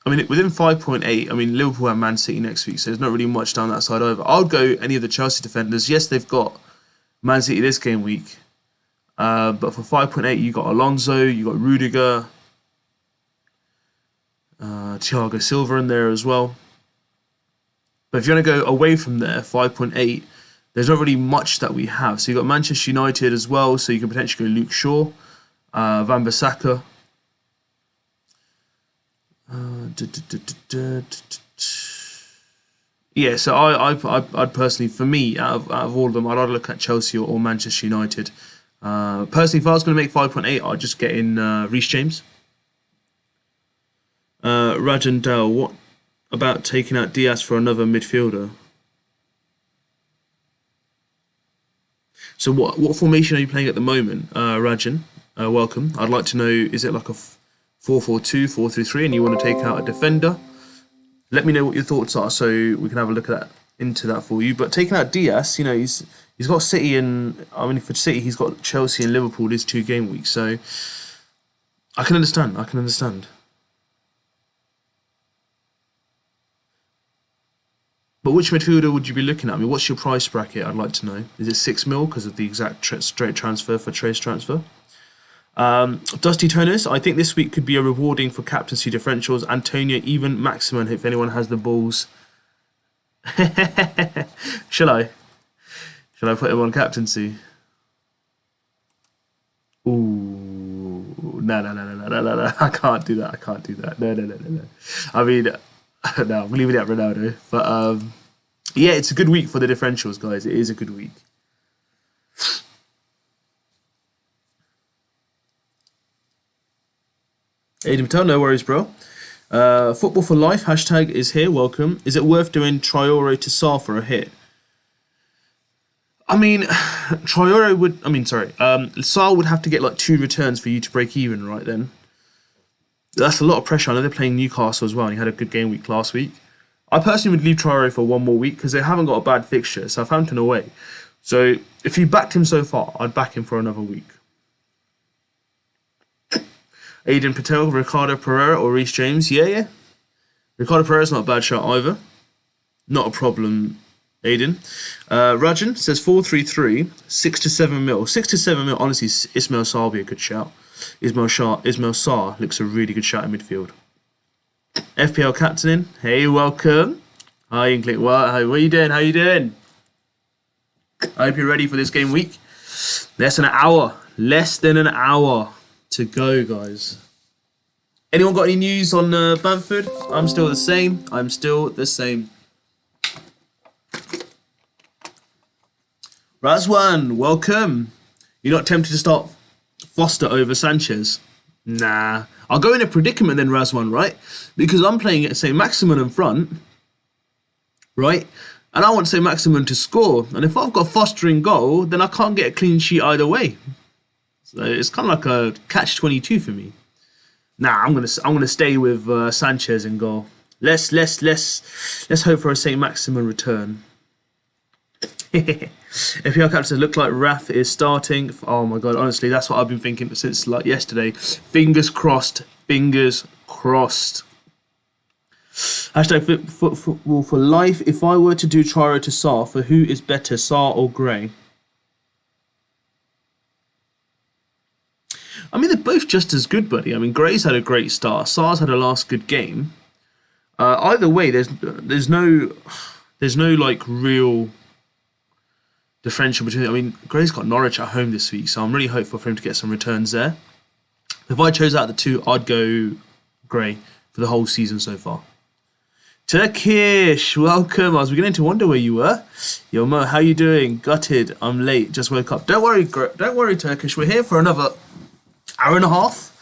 I mean, within 5.8, I mean, Liverpool and Man City next week, so there's not really much down that side over. I would go any of the Chelsea defenders. Yes, they've got Man City this game week, but for 5.8, you got Alonso, you got Rudiger, Thiago Silva in there as well. But if you want to go away from there, 5.8, there's not really much that we have. So you got Manchester United as well, so you can potentially go Luke Shaw, Van Bissaka. Yeah, so I'd personally, for me, out of all of them, I'd either look at Chelsea or Manchester United. Personally, if I was going to make 5.8, I'd just get in Reece James. Rajan Dell, what about taking out Diaz for another midfielder? So what formation are you playing at the moment, Rajan? Welcome. I'd like to know, is it like a 4-4-2, 4-3-3, and you want to take out a defender? Let me know what your thoughts are, so we can have a look at into that for you. But taking out Diaz, he's got City and, I mean, for City he's got Chelsea and Liverpool this 2 game weeks, so I can understand. But which midfielder would you be looking at? I mean, what's your price bracket? I'd like to know. Is it 6 mil because of the exact straight transfer for Trace transfer? Dusty Toners, I think this week could be a rewarding for captaincy differentials. Antonio, even Maximin, if anyone has the balls. Shall I put him on captaincy? Ooh, no. I can't do that. No. I mean, No, I'm leaving it at Ronaldo. But yeah, it's a good week for the differentials, guys. It is a good week. Aiden Patel, no worries, bro. Football for life hashtag is here. Welcome. Is it worth doing Traore to Sarr for a hit? I mean, Traore would. I mean, sorry. Sarr would have to get like 2 returns for you to break even, right? Then that's a lot of pressure. I know they're playing Newcastle as well, and he had a good game week last week. I personally would leave Traore for 1 more week because they haven't got a bad fixture. Southampton away. So if you backed him so far, I'd back him for another week. Aiden Patel, Ricardo Pereira or Reece James. Yeah. Ricardo Pereira's not a bad shot either. Not a problem, Aiden. Rajan says 4-3-3, 6 to 7 mil. 6 to 7 mil, honestly, Ismail Sarr will be a good shout. Ismail Sarr looks a really good shout in midfield. FPL captaining. Hey, welcome. Hi, INKLING. What are you doing? How you doing? I hope you're ready for this game week. Less than an hour to go, guys. Anyone got any news on Bamford? I'm still the same. Razwan, welcome. You're not tempted to start Foster over Sanchez? Nah. I'll go in a predicament then, Razwan, right? Because I'm playing at St. Maximin in front, right? And I want St. Maximin to score. And if I've got Foster in goal, then I can't get a clean sheet either way. So it's kind of like a catch-22 for me. Nah, I'm gonna stay with Sanchez in goal. Let's hope for a St. Maximin return. FPL captain look like Raf is starting. Oh my god, honestly, that's what I've been thinking since like yesterday. Fingers crossed. Hashtag football for life. If I were to do Traore to Sarr, for who is better, Sarr or Gray? I mean, they're both just as good, buddy. I mean, Gray's had a great start. Sarr's had a last good game. Either way, there's no like real differential between. I mean, Gray's got Norwich at home this week, so I'm really hopeful for him to get some returns there. If I chose out of the two, I'd go Gray for the whole season so far. Turkish, welcome. I was beginning to wonder where you were. Yo, Mo, how you doing? Gutted. I'm late. Just woke up. Don't worry, Turkish. We're here for another hour and a half.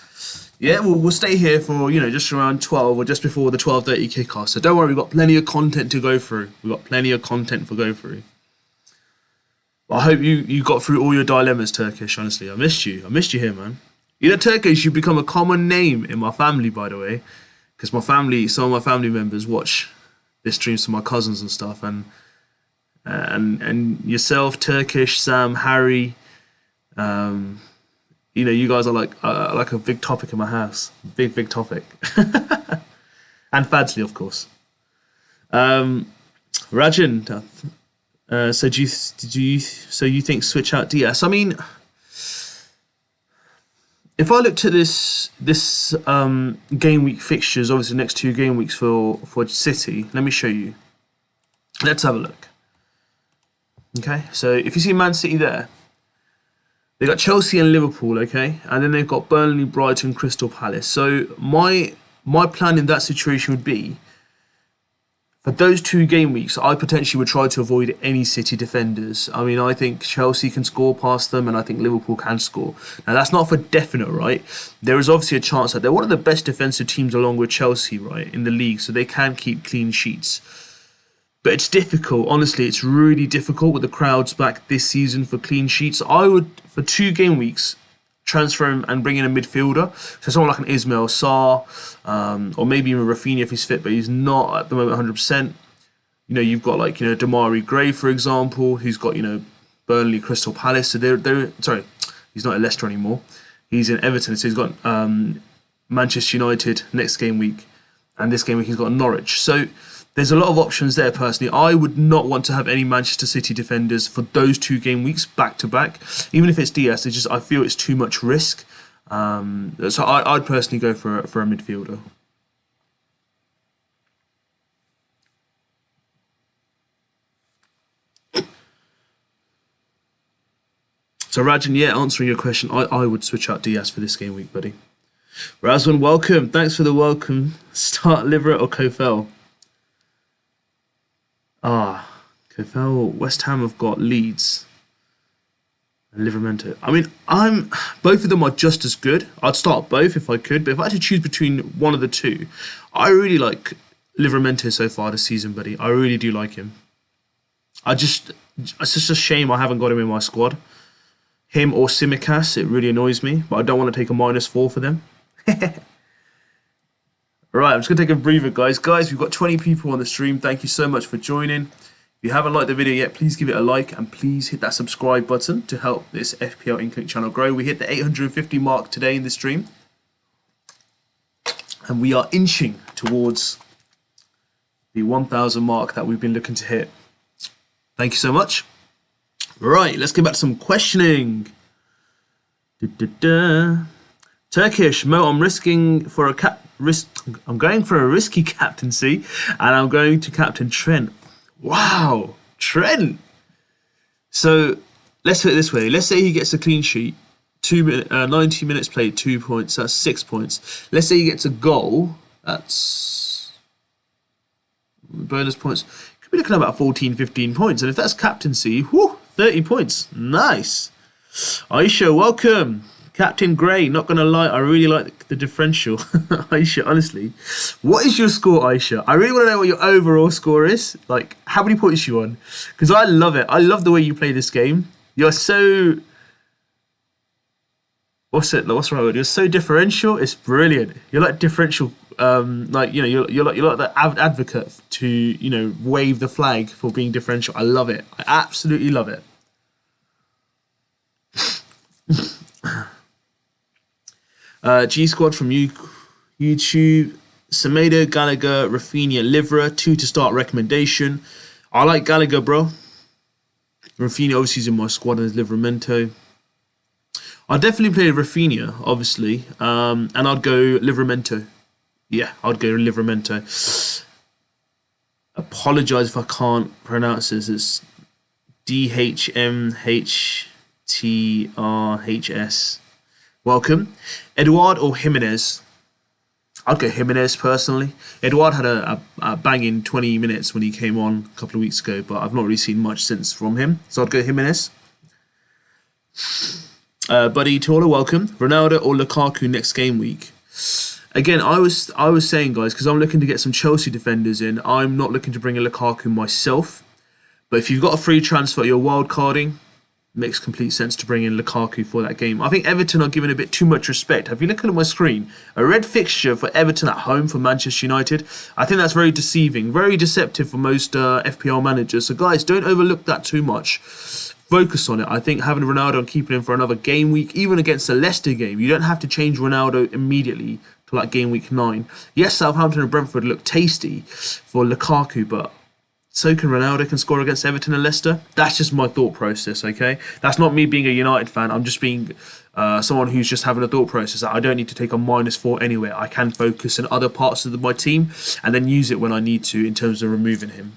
Yeah, we'll stay here for, just around 12 or just before the 12:30 kickoff. So don't worry, we've got plenty of content to go through. I hope you got through all your dilemmas, Turkish, honestly. I missed you here, man. Turkish, you've become a common name in my family, by the way. Because some of my family members watch this streams to my cousins and stuff. And yourself, Turkish, Sam, Harry, you guys are like a big topic in my house. Big topic. And Fadsley, of course. Rajan, so you think switch out Diaz? I mean, if I looked at this game week fixtures, obviously the next 2 game weeks for City, let me show you. Let's have a look. Okay, so if you see Man City there, they got Chelsea and Liverpool, okay, and then they've got Burnley, Brighton, Crystal Palace. So my plan in that situation would be, for those 2 game weeks, I potentially would try to avoid any City defenders. I mean, I think Chelsea can score past them, and I think Liverpool can score. Now, that's not for definite, right? There is obviously a chance that they're one of the best defensive teams along with Chelsea, right, in the league, so they can keep clean sheets. But it's difficult. Honestly, it's really difficult with the crowds back this season for clean sheets. I would, for 2 game weeks, transfer him and bring in a midfielder. So someone like an Ismail Sarr, or maybe even Rafinha if he's fit, but he's not at the moment 100%. You've got like, Damari Gray, for example, who's got, Burnley, Crystal Palace. So they're sorry, he's not at Leicester anymore. He's in Everton. So he's got Manchester United next game week. And this game week he's got Norwich. So there's a lot of options there, personally. I would not want to have any Manchester City defenders for those 2 game weeks back to back. Even if it's Diaz, I feel it's too much risk. So I'd personally go for a midfielder. So Rajan, yeah, answering your question, I would switch out Diaz for this game week, buddy. Razwan, welcome. Thanks for the welcome. Start Liverett or Kofel? Covell, West Ham have got Leeds and Livermento. I mean, both of them are just as good. I'd start both if I could, but if I had to choose between one of the two, I really like Livermento so far this season, buddy. I really do like him. It's just a shame I haven't got him in my squad. Him or Simicas, it really annoys me, but I don't want to take a -4 for them. Right, I'm just going to take a breather, guys. Guys, we've got 20 people on the stream. Thank you so much for joining. If you haven't liked the video yet, please give it a like and please hit that subscribe button to help this FPL INKLING channel grow. We hit the 850 mark today in the stream. And we are inching towards the 1,000 mark that we've been looking to hit. Thank you so much. Right, let's get back to some questioning. Turkish, Mo, I'm going for a risky captaincy, and I'm going to captain Trent. Wow, Trent. So let's put it this way. Let's say he gets a clean sheet, 90 minutes played, 2 points. That's 6 points. Let's say he gets a goal. That's bonus points. Could be looking at about 14, 15 points. And if that's captaincy, whoo, 30 points. Nice. Aisha, welcome. Captain Gray, not going to lie, I really like the differential. Aisha, honestly. What is your score, Aisha? I really want to know what your overall score is. Like, how many points you on? Because I love it. I love the way you play this game. You're so... What's the right word? You're so differential. It's brilliant. You're like differential... you're like the advocate to, wave the flag for being differential. I love it. I absolutely love it. G Squad from YouTube. Semedo, Gallagher, Rafinha, Livra. 2 to start recommendation. I like Gallagher, bro. Rafinha obviously is in my squad and there's Livramento. I'd definitely play Rafinha, obviously. And I'd go Livramento. Yeah, I'd go Livramento. Apologise if I can't pronounce this. It's DHMHTRHS. Welcome. Eduard or Jimenez? I'd go Jimenez personally. Eduard had a banging 20 minutes when he came on a couple of weeks ago, but I've not really seen much since from him. So I'd go Jimenez. Buddy Taller, welcome. Ronaldo or Lukaku next game week? Again, I was saying, guys, because I'm looking to get some Chelsea defenders in. I'm not looking to bring a Lukaku myself. But if you've got a free transfer, you're wild carding, makes complete sense to bring in Lukaku for that game. I think Everton are given a bit too much respect. Have you looked at my screen? A red fixture for Everton at home for Manchester United. I think that's very deceiving, very deceptive for most FPL managers. So guys, don't overlook that too much. Focus on it. I think having Ronaldo and keeping him for another game week, even against the Leicester game, you don't have to change Ronaldo immediately to like game week 9. Yes, Southampton and Brentford look tasty for Lukaku, but so can Ronaldo can score against Everton and Leicester. That's just my thought process, okay? That's not me being a United fan. I'm just being someone who's just having a thought process that I don't need to take a -4 anywhere. I can focus on other parts of my team and then use it when I need to in terms of removing him.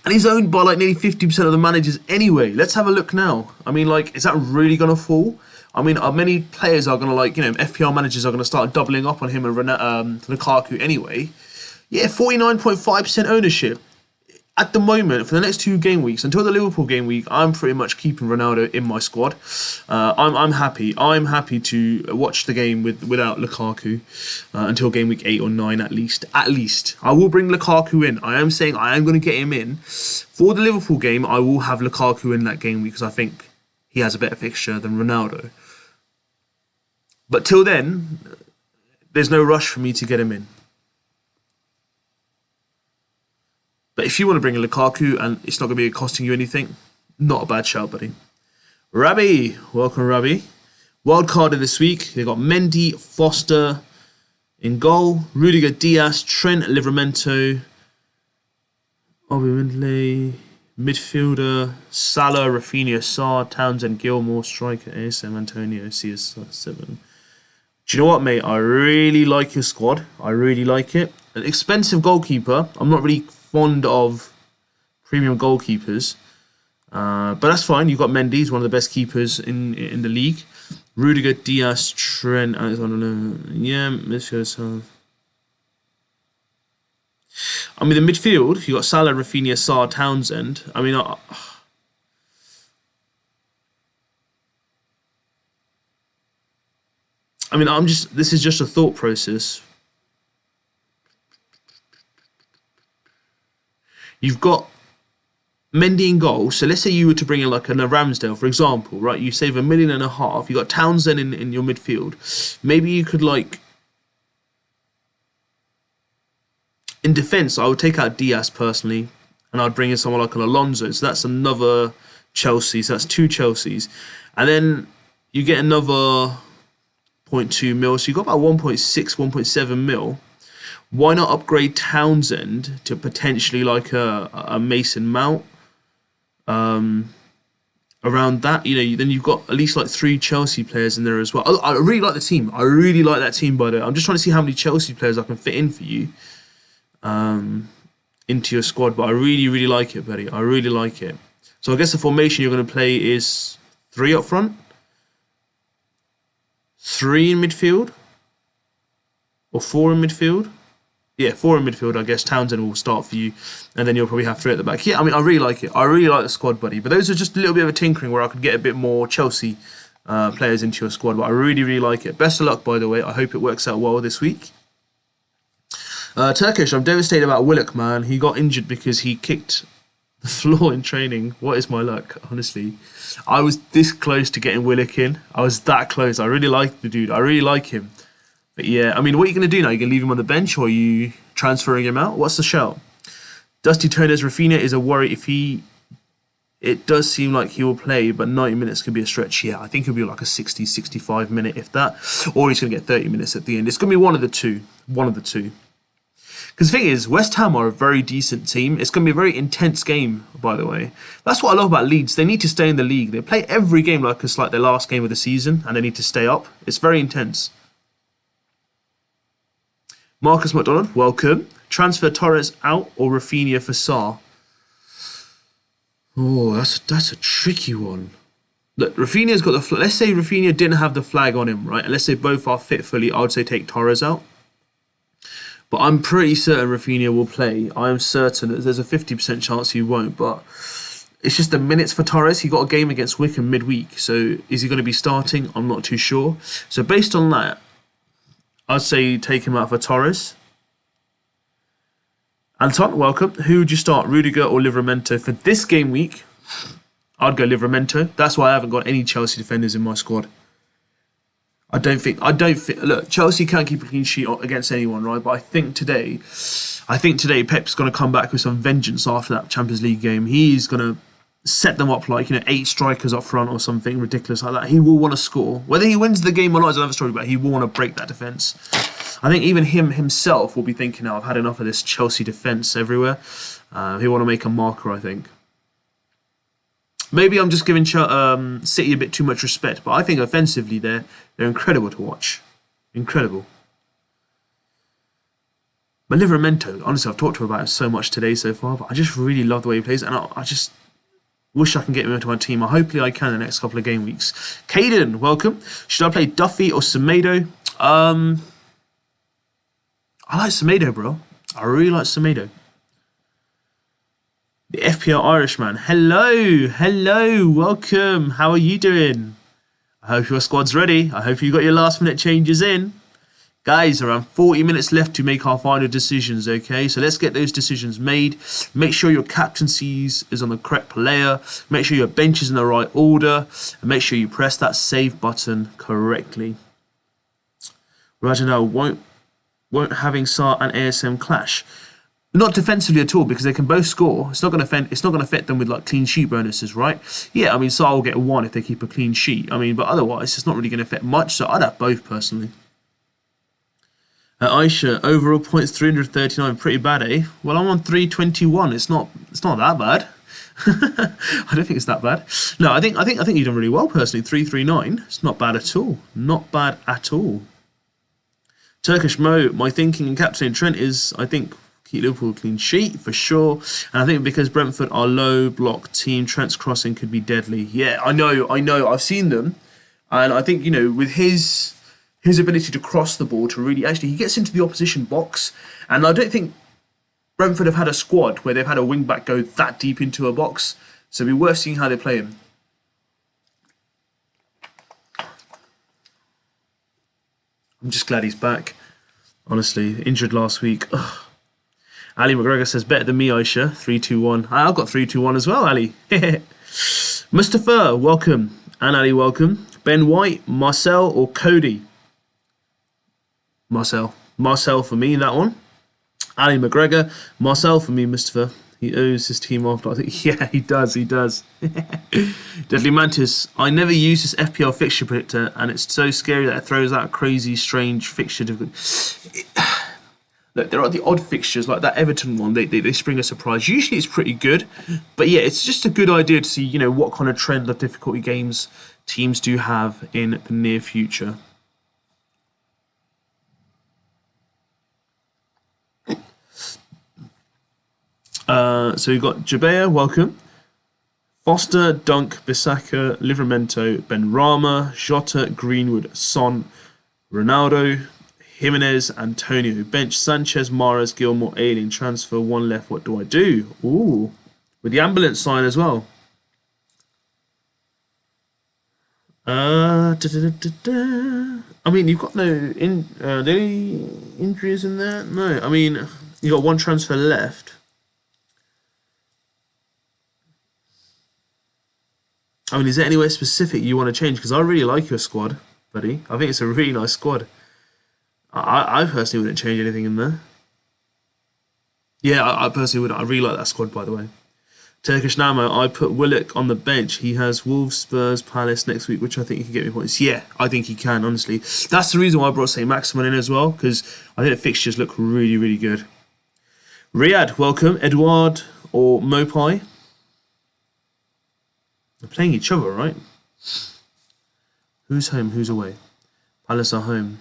And he's owned by like nearly 50% of the managers anyway. Let's have a look now. I mean, like, is that really going to fall? I mean, many players are going to, like, FPL managers are going to start doubling up on him and Lukaku anyway. Yeah, 49.5% ownership. At the moment, for the next 2 game weeks, until the Liverpool game week, I'm pretty much keeping Ronaldo in my squad. I'm happy. I'm happy to watch the game without Lukaku until game week 8 or 9 at least. At least. I will bring Lukaku in. I am saying I am going to get him in. For the Liverpool game, I will have Lukaku in that game week because I think he has a better fixture than Ronaldo. But till then, there's no rush for me to get him in. But if you want to bring a Lukaku and it's not going to be costing you anything, not a bad shout, buddy. Rabbi, welcome, Rabbi. Wildcard this week, they've got Mendy, Foster in goal, Rudiger, Diaz, Trent, Livramento, Obi Windley, midfielder, Salah, Rafinha, Sarr, Townsend, Gilmore, striker, ASM, Antonio, CS7. Do you know what, mate? I really like your squad. I really like it. An expensive goalkeeper. I'm not really fond of premium goalkeepers, but that's fine. You've got Mendy, he's one of the best keepers in the league. Rudiger, Diaz, Trent, Alexander, yeah, midfield. I mean, the midfield, you got Salah, Rafinha, Sarr, Townsend. I mean, this is just a thought process. You've got Mendy in goal. So let's say you were to bring in like a Ramsdale, for example, right? You save $1.5 million. You got Townsend in your midfield. Maybe you could like in defence. I would take out Diaz personally, and I'd bring in someone like an Alonso. So that's another Chelsea. So that's 2 Chelseas, and then you get another 0.2 mil. So you got about 1.6, 1.7 mil. Why not upgrade Townsend to potentially like a Mason Mount? Around that, then you've got at least like 3 Chelsea players in there as well. I really like the team. I really like that team, by the way. I'm just trying to see how many Chelsea players I can fit in for you into your squad. But I really, really like it, buddy. I really like it. So I guess the formation you're going to play is 3 up front, 3 in midfield, or 4 in midfield. Yeah, 4 in midfield, I guess. Townsend will start for you, and then you'll probably have 3 at the back. Yeah, I mean, I really like it. I really like the squad, buddy. But those are just a little bit of a tinkering where I could get a bit more Chelsea players into your squad. But I really, really like it. Best of luck, by the way. I hope it works out well this week. Turkish, I'm devastated about Willock, man. He got injured because he kicked the floor in training. What is my luck, honestly? I was this close to getting Willock in. I was that close. I really like the dude. I really like him. But yeah, I mean, what are you going to do now? You're going to leave him on the bench, or are you transferring him out? What's the shout? Dusty Turner's Rafinha is a worry if he... It does seem like he will play, but 90 minutes could be a stretch. Yeah, I think he'll be like a 60, 65 minute, if that. Or he's going to get 30 minutes at the end. It's going to be one of the two. One of the two. Because the thing is, West Ham are a very decent team. It's going to be a very intense game, by the way. That's what I love about Leeds. They need to stay in the league. They play every game like it's like their last game of the season, and they need to stay up. It's very intense. Marcus McDonald, welcome. Transfer Torres out or Rafinha for Sarr? Oh, that's a tricky one. Look, Rafinha's got the... Let's say Rafinha didn't have the flag on him, right? And let's say both are fit fully. I would say take Torres out. But I'm pretty certain Rafinha will play. I am certain that there's a 50% chance he won't. But it's just the minutes for Torres. He got a game against Wickham midweek. So is he going to be starting? I'm not too sure. So based on that, I'd say take him out for Torres. Anton, welcome. Who would you start, Rudiger or Livramento? For this game week, I'd go Livramento. That's why I haven't got any Chelsea defenders in my squad. I don't think. Look, Chelsea can't keep a clean sheet against anyone, right? But I think today Pep's going to come back with some vengeance after that Champions League game. He's going to set them up like 8 strikers up front or something ridiculous like that. He will want to score. Whether he wins the game or not is another story, but he will want to break that defence. I think even himself will be thinking, I've had enough of this Chelsea defence everywhere. He'll want to make a marker, I think. Maybe I'm just giving City a bit too much respect, but I think offensively they're incredible to watch. Incredible. But Livramento, honestly, I've talked to him about him so much today so far, but I just really love the way he plays, and I just wish I can get him into my team. Hopefully I can in the next couple of game weeks. Caden, welcome. Should I play Duffy or Semedo? I like Semedo, bro. I really like Semedo. The FPL Irishman. Hello, welcome. How are you doing? I hope your squad's ready. I hope you got your last minute changes in. Guys, around 40 minutes left to make our final decisions, okay? So let's get those decisions made. Make sure your captaincy is on the correct player. Make sure your bench is in the right order. And make sure you press that save button correctly. Rajanel, won't having Sarr and ASM clash? Not defensively at all, because they can both score. It's not going to affect them with like clean sheet bonuses, right? Yeah, I mean, Sarr will get 1 if they keep a clean sheet. I mean, but otherwise, it's not really going to affect much. So I'd have both personally. Aisha, overall points 339, pretty bad, eh? Well, I'm on 321. It's not that bad. I don't think it's that bad. No, I think you've done really well personally. 339. It's not bad at all. Not bad at all. Turkish Mo, my thinking in captaining Trent is, I think, keep Liverpool clean sheet for sure. And I think because Brentford are low block team, Trent's crossing could be deadly. Yeah, I know. I've seen them, and I think with his ability to cross the ball to really he gets into the opposition box, and I don't think Brentford have had a squad where they've had a wing back go that deep into a box, so it'll be worth seeing how they play him. I'm just glad he's back. Honestly, injured last week. Ugh. Ali McGregor says, better than me, Aisha. 3-2-1. I've got 3-2-1 as well, Ali. Mustafa, welcome. And Ali, welcome. Ben White, Marcel or Cody? Marcel. Marcel for me, that one. Ali McGregor. Marcel for me, Mustafa. He owes his team off. I think, yeah, he does. Deadly Mantis. I never use this FPL fixture predictor, and it's so scary that it throws out crazy, strange fixture. Look, there are the odd fixtures, like that Everton one. They spring a surprise. Usually it's pretty good, but yeah, it's just a good idea to see, you know, what kind of trend of difficulty games teams do have in the near future. So you've got Jabea, welcome. Foster, Dunk, Bissaka, Livramento, Benrahma, Jota, Greenwood, Son, Ronaldo, Jimenez, Antonio. Bench, Sanchez, Mahrez, Gilmore, Ayling. Transfer, one left. What do I do? Ooh, with the ambulance sign as well. I mean, you've got no any injuries in there? No. I mean, you got one transfer left. I mean, is there anywhere specific you want to change? Because I really like your squad, buddy. I think it's a really nice squad. I personally wouldn't change anything in there. Yeah, I personally wouldn't. I really like that squad, by the way. Turkish Namo, I put Willock on the bench. He has Wolves, Spurs, Palace next week, which I think he can get me points. Yeah, I think he can, honestly. That's the reason why I brought St. Maximin in as well, because I think the fixtures look really, really good. Riyadh, welcome. Edouard or Mopai? They're playing each other, right? Who's home? Who's away? Palace are home.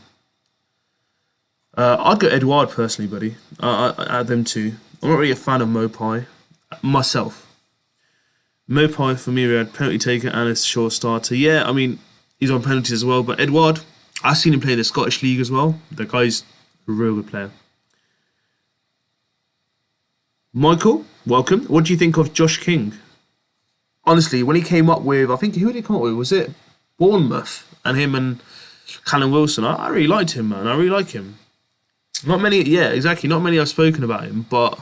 I'd go Edouard personally, buddy. I add them two. I'm not really a fan of Mopai myself. Mopai for me, Riyadh, penalty taker and a short starter. Yeah, I mean, he's on penalties as well. But Edouard, I've seen him play in the Scottish League as well. The guy's a real good player. Michael, welcome. What do you think of Josh King? Honestly, when he came up with, I think, who did he come up with? Was it Bournemouth? And him and Callum Wilson. I really liked him, man. I really like him. Not many, yeah, exactly. Not many have spoken about him, but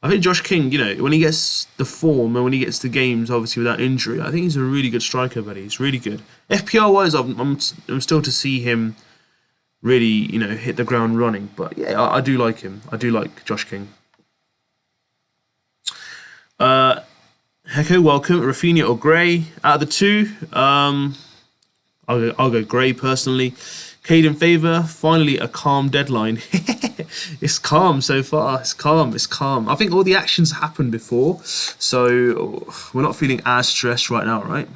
I think Josh King, you know, when he gets the form and when he gets the games, obviously without injury, I think he's a really good striker, buddy. He's really good. FPL wise, I'm still to see him really, you know, hit the ground running. But yeah, I do like him. I do like Josh King. Hecko, welcome. Rafinha or Gray? Out of the two, I'll go Gray personally. Caden Favour, finally a calm deadline. It's calm so far. It's calm. I think all the actions happened before, so we're not feeling as stressed right now, right?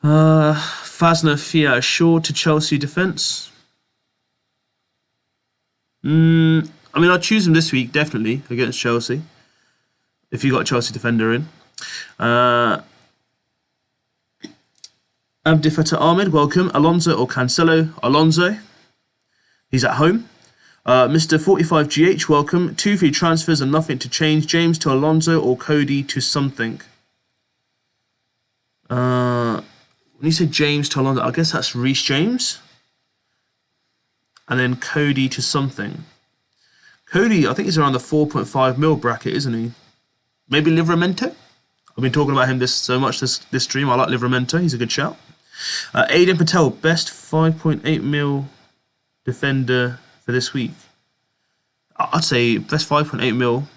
Fazna Fia Shaw to Chelsea defence. I mean, I'd choose him this week, definitely, against Chelsea. If you got a Chelsea defender in. Abdifata Ahmed, welcome. Alonso or Cancelo? Alonso. He's at home. Mr. 45GH, welcome. 2 free transfers and nothing to change. James to Alonso or Cody to something? When you say James to Alonso, I guess that's Reece James. And then Cody to something. Cody, I think he's around the 4.5 mil bracket, isn't he? Maybe Livramento? I've been talking about him so much this stream. I like Livramento. He's a good shout. Aiden Patel, best 5.8 mil defender for this week. I'd say best 5.8 mil.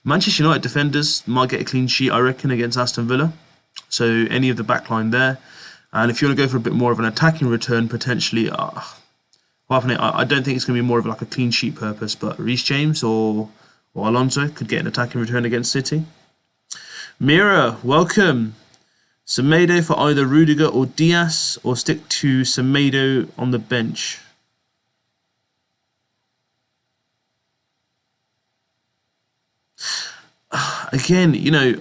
Manchester United defenders might get a clean sheet, I reckon, against Aston Villa. So any of the backline there. And if you want to go for a bit more of an attacking return, potentially, I don't think it's going to be more of like a clean sheet purpose, but Reece James or Alonso could get an attacking return against City. Mira, welcome. Semedo for either Rudiger or Diaz, or stick to Semedo on the bench. Again, you know,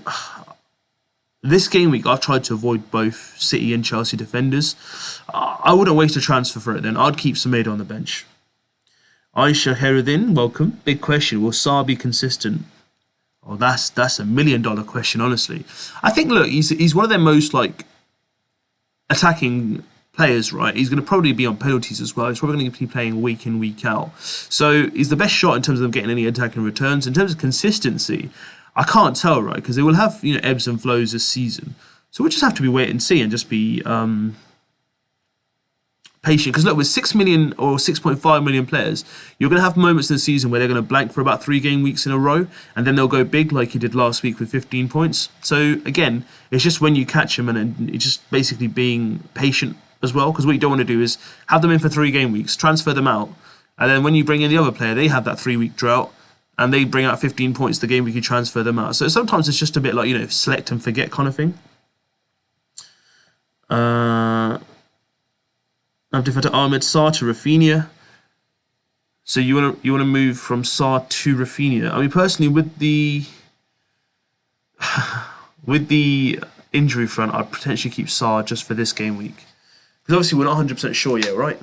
This game week, I've tried to avoid both City and Chelsea defenders. I wouldn't waste a transfer for it then. I'd keep Semedo on the bench. Aisha Herodin, welcome. Big question, will Sarr be consistent? Oh, that's $1 million question, honestly. I think, look, he's one of their most, like, attacking players, right? He's going to probably be on penalties as well. He's probably going to be playing week in, week out. So he's the best shot in terms of getting any attacking returns. In terms of consistency, I can't tell, right? Because they will have ebbs and flows this season. So we'll just have to be wait and see and just be patient. Because look, with 6 million or 6.5 million players, you're going to have moments in the season where they're going to blank for about 3 game weeks in a row, and then they'll go big like he did last week with 15 points. So again, it's just when you catch them, and it's just basically being patient as well. Because what you don't want to do is have them in for 3 game weeks, transfer them out, and then when you bring in the other player, they have that 3-week drought, and they bring out 15 points the game week you transfer them out. So sometimes it's just a bit like, select and forget kind of thing. I've deferred to Ahmed, Sarr to Rafinha. So you want to move from Sarr to Rafinha. I mean, personally, with the injury front, I'd potentially keep Sarr just for this game week. Because obviously we're not 100% sure yet, right?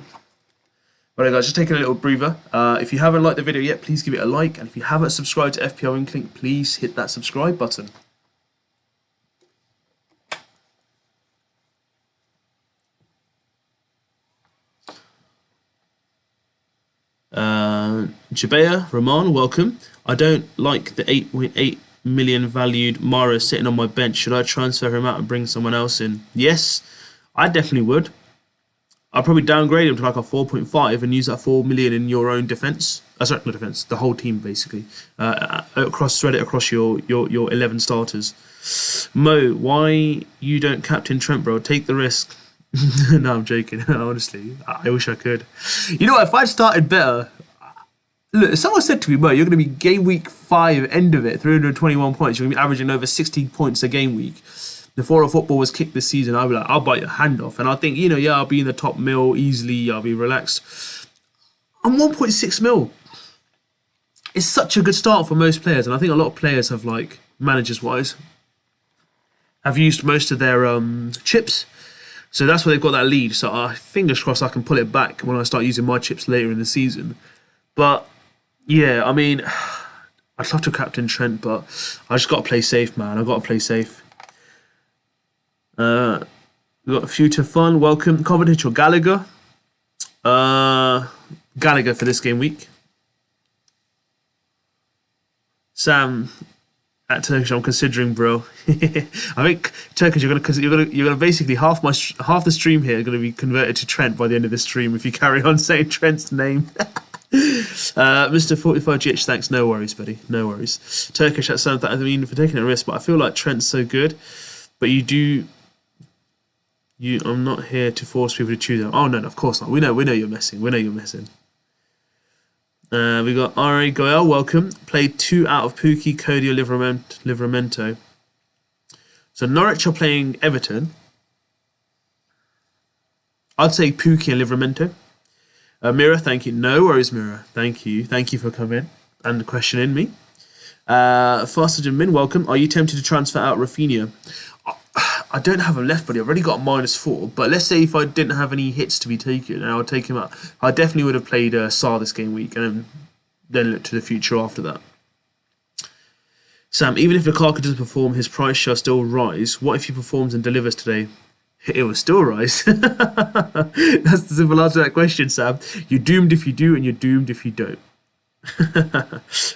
Alright guys, just taking a little breather. If you haven't liked the video yet, please give it a like. And if you haven't subscribed to FPL INKLING, please hit that subscribe button. Jabea, Rahman, welcome. I don't like the 8.8 million valued Mara sitting on my bench. Should I transfer him out and bring someone else in? Yes, I definitely would. I'd probably downgrade him to like a 4.5 and use that 4 million in your own defense. Sorry, not defense, the whole team basically. Thread it across your 11 starters. Mo, why you don't captain Trent, bro? Take the risk. No, I'm joking. Honestly, I wish I could. You know what? If I started better, look, if someone said to me, Mo, you're going to be game week 5, end of it, 321 points. You're going to be averaging over 60 points a game week. Before a football was kicked this season, I'd be like, I'll bite your hand off. And I think, yeah, I'll be in the top mil easily. I'll be relaxed. I'm 1.6 mil. It's such a good start for most players. And I think a lot of players have, like, managers-wise, have used most of their chips. So that's where they've got that lead. So fingers crossed I can pull it back when I start using my chips later in the season. But, yeah, I mean, I'd love to captain Trent, but I just got to play safe, man. I've got to play safe. We've got Future Fun, welcome. Covenant or Gallagher? Gallagher for this game week. Sam at Turkish, I'm considering, bro. I think Turkish, you're gonna basically half the stream here is gonna be converted to Trent by the end of the stream if you carry on saying Trent's name. Mr. 45GH, thanks. No worries, buddy. No worries. Turkish, that sounds. I mean, for taking a risk, but I feel like Trent's so good. But I'm not here to force people to choose them. Oh no, of course not. We know you're messing. We know you're messing. We got Ari Goel, welcome. Played 2 out of Pukki, Cody, or Livramento. So Norwich are playing Everton. I'd say Pukki and Livramento. Mira, thank you. No worries, Mira. Thank you. Thank you for coming and questioning me. Faster Min, welcome. Are you tempted to transfer out Rafinha? I don't have him left, buddy. I've already got -4. But let's say if I didn't have any hits to be taken, and I would take him out, I definitely would have played Sarr this game week and then look to the future after that. Sam, even if Lukaku doesn't perform, his price shall still rise. What if he performs and delivers today? It will still rise. That's the simple answer to that question, Sam. You're doomed if you do, and you're doomed if you don't.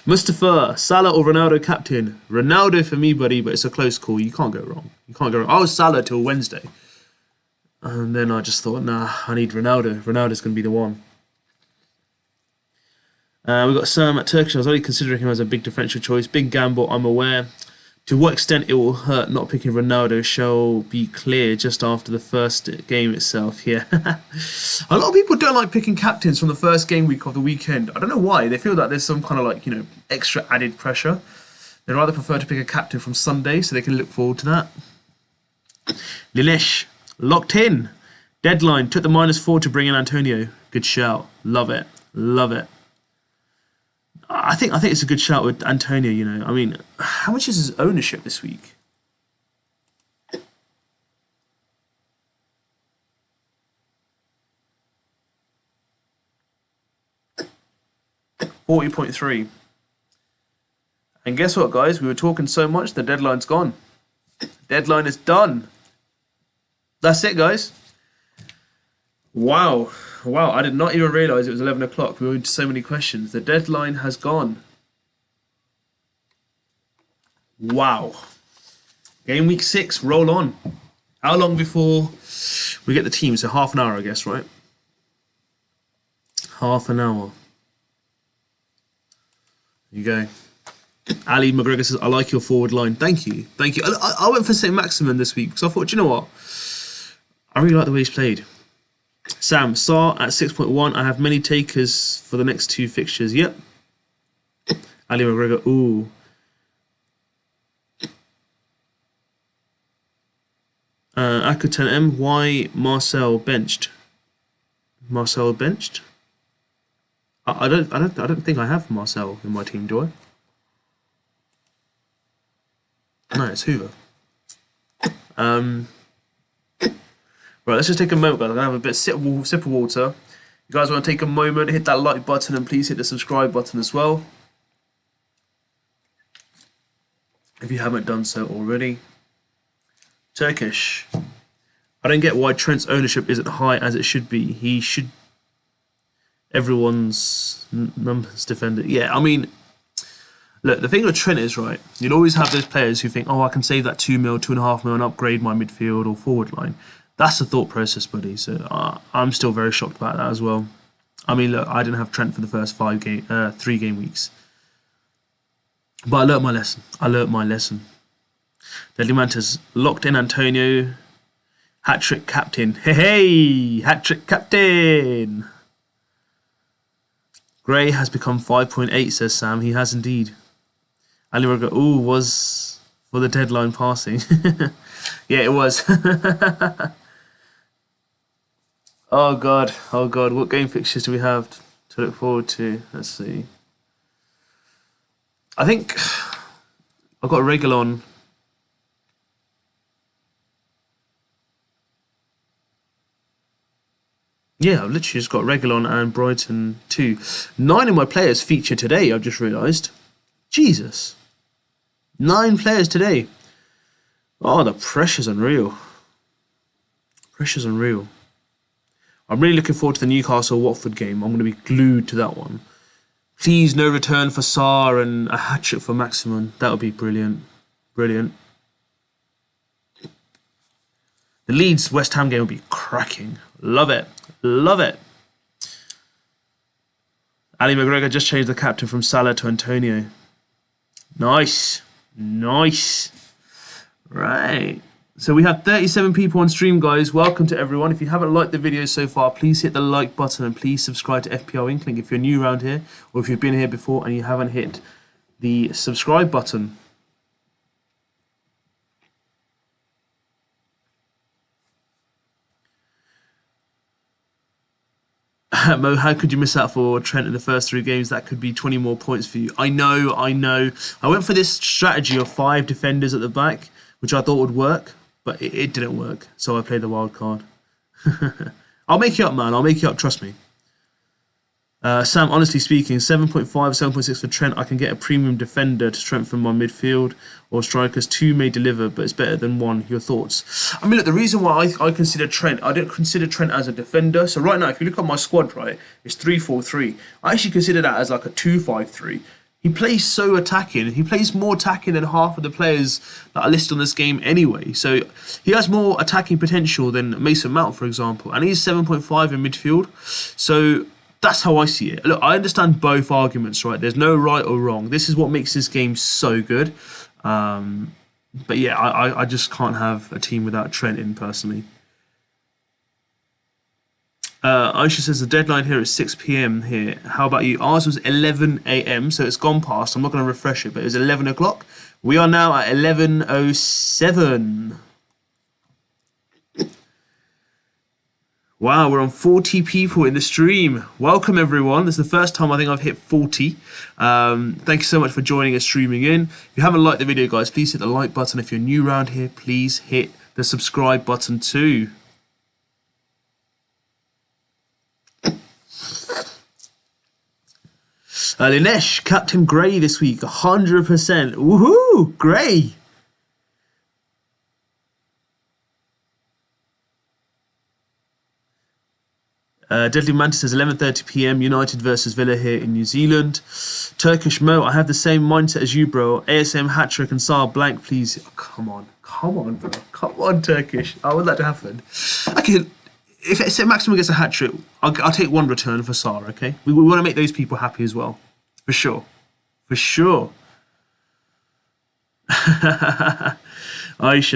Mustafa, Salah or Ronaldo captain? Ronaldo for me, buddy, but it's a close call. You can't go wrong. You can't go wrong. I was Salah till Wednesday. And then I just thought, nah, I need Ronaldo. Ronaldo's going to be the one. We've got Sam at Turkish. I was already considering him as a big differential choice. Big gamble, I'm aware. To what extent it will hurt not picking Ronaldo shall be clear just after the first game itself. Yeah. A lot of people don't like picking captains from the first game week of the weekend. I don't know why. They feel that there's some kind of like, extra added pressure. They'd rather prefer to pick a captain from Sunday so they can look forward to that. Lilesh, locked in. Deadline, took the -4 to bring in Antonio. Good shout. Love it. Love it. I think it's a good shout with Antonio, I mean, how much is his ownership this week? 40.3. And guess what, guys? We were talking so much, the deadline's gone. Deadline is done. That's it, guys. Wow. Wow, I did not even realise it was 11 o'clock. We were into so many questions. The deadline has gone. Wow. Game week 6, roll on. How long before we get the team? So half an hour, I guess, right? Half an hour. There you go. Ali McGregor says, I like your forward line. Thank you. Thank you. I went for St. Maximin this week because I thought, you know what? I really like the way he's played. Sam, Sar at 6.1. I have many takers for the next 2 fixtures. Yep. Ali McGregor. Ooh. Aka 10M. Why Marcel benched? Marcel benched? I don't think I have Marcel in my team, do I? No, it's Hoover. Right, let's just take a moment, guys. I'm gonna have a bit sip of water. You guys want to take a moment, hit that like button, and please hit the subscribe button as well, if you haven't done so already. Turkish. I don't get why Trent's ownership isn't high as it should be. He should. Everyone's numbers defender. Yeah, I mean, look, the thing with Trent is, right, you'll always have those players who think, oh, I can save that 2 mil, 2.5 mil and upgrade my midfield or forward line. That's the thought process, buddy. So I'm still very shocked about that as well. I mean, look, I didn't have Trent for the first 3 game weeks. But I learnt my lesson. Deadly Mantis, locked in Antonio. Hat-trick captain. Hey! Hat-trick captain! Gray has become 5.8, says Sam. He has indeed. Ali Roger, ooh, was for the deadline passing. Yeah, it was. Oh god, what game fixtures do we have to look forward to? Let's see. I think I've got a regular on. Yeah, I've literally just got Reguilon and Brighton 2. 9 of my players feature today, I've just realised. Jesus. 9 players today. Oh, the pressure's unreal. Pressure's unreal. I'm really looking forward to the Newcastle-Watford game. I'm going to be glued to that one. Please, no return for Sarr and a hat-trick for Maximin. That would be brilliant. Brilliant. The Leeds-West Ham game will be cracking. Love it. Love it. Ali McGregor just changed the captain from Salah to Antonio. Nice. Nice. Right. So we have 37 people on stream, guys. Welcome to everyone. If you haven't liked the video so far, please hit the like button and please subscribe to FPL Inkling if you're new around here or if you've been here before and you haven't hit the subscribe button. Mo, how could you miss out for Trent in the first 3 games? That could be 20 more points for you. I know. I went for this strategy of 5 defenders at the back, which I thought would work, but it didn't work. So I played the wild card. I'll make you up, man. I'll make you up. Trust me. Sam, honestly speaking, 7.5, 7.6 for Trent. I can get a premium defender to strengthen my midfield or strikers. 2 may deliver, but it's better than 1. Your thoughts? I mean, look, the reason why I consider Trent, I don't consider Trent as a defender. So right now, if you look at my squad, right, it's 3-4-3. I actually consider that as like a 2-5-3. He plays so attacking. He plays more attacking than half of the players that are listed on this game anyway. So he has more attacking potential than Mason Mount, for example. And he's 7.5 in midfield. So that's how I see it. Look, I understand both arguments, right? There's no right or wrong. This is what makes this game so good. But yeah, I just can't have a team without Trent in, personally. Aisha says the deadline here is 6 PM here. How about you? Ours was 11 AM, so it's gone past. I'm not going to refresh it, but it was 11 o'clock. We are now at 11:07. Wow, we're on 40 people in the stream. Welcome, everyone. This is the first time I think I've hit 40. Thank you so much for joining us streaming in. If you haven't liked the video, guys, please hit the like button. If you're new around here, please hit the subscribe button too. Linesh, Captain Grey this week, 100%. Woohoo! Grey! Deadly Mantis says 11:30 p.m. United versus Villa here in New Zealand. Turkish Mo, I have the same mindset as you, bro. ASM hat-trick and Saar blank, please. Oh, come on, bro. Come on, Turkish. I would like to happen. Okay, if ASM Maximum gets a hat-trick, I'll take one return for Saar, okay? We want to make those people happy as well. For sure. For sure. Aisha,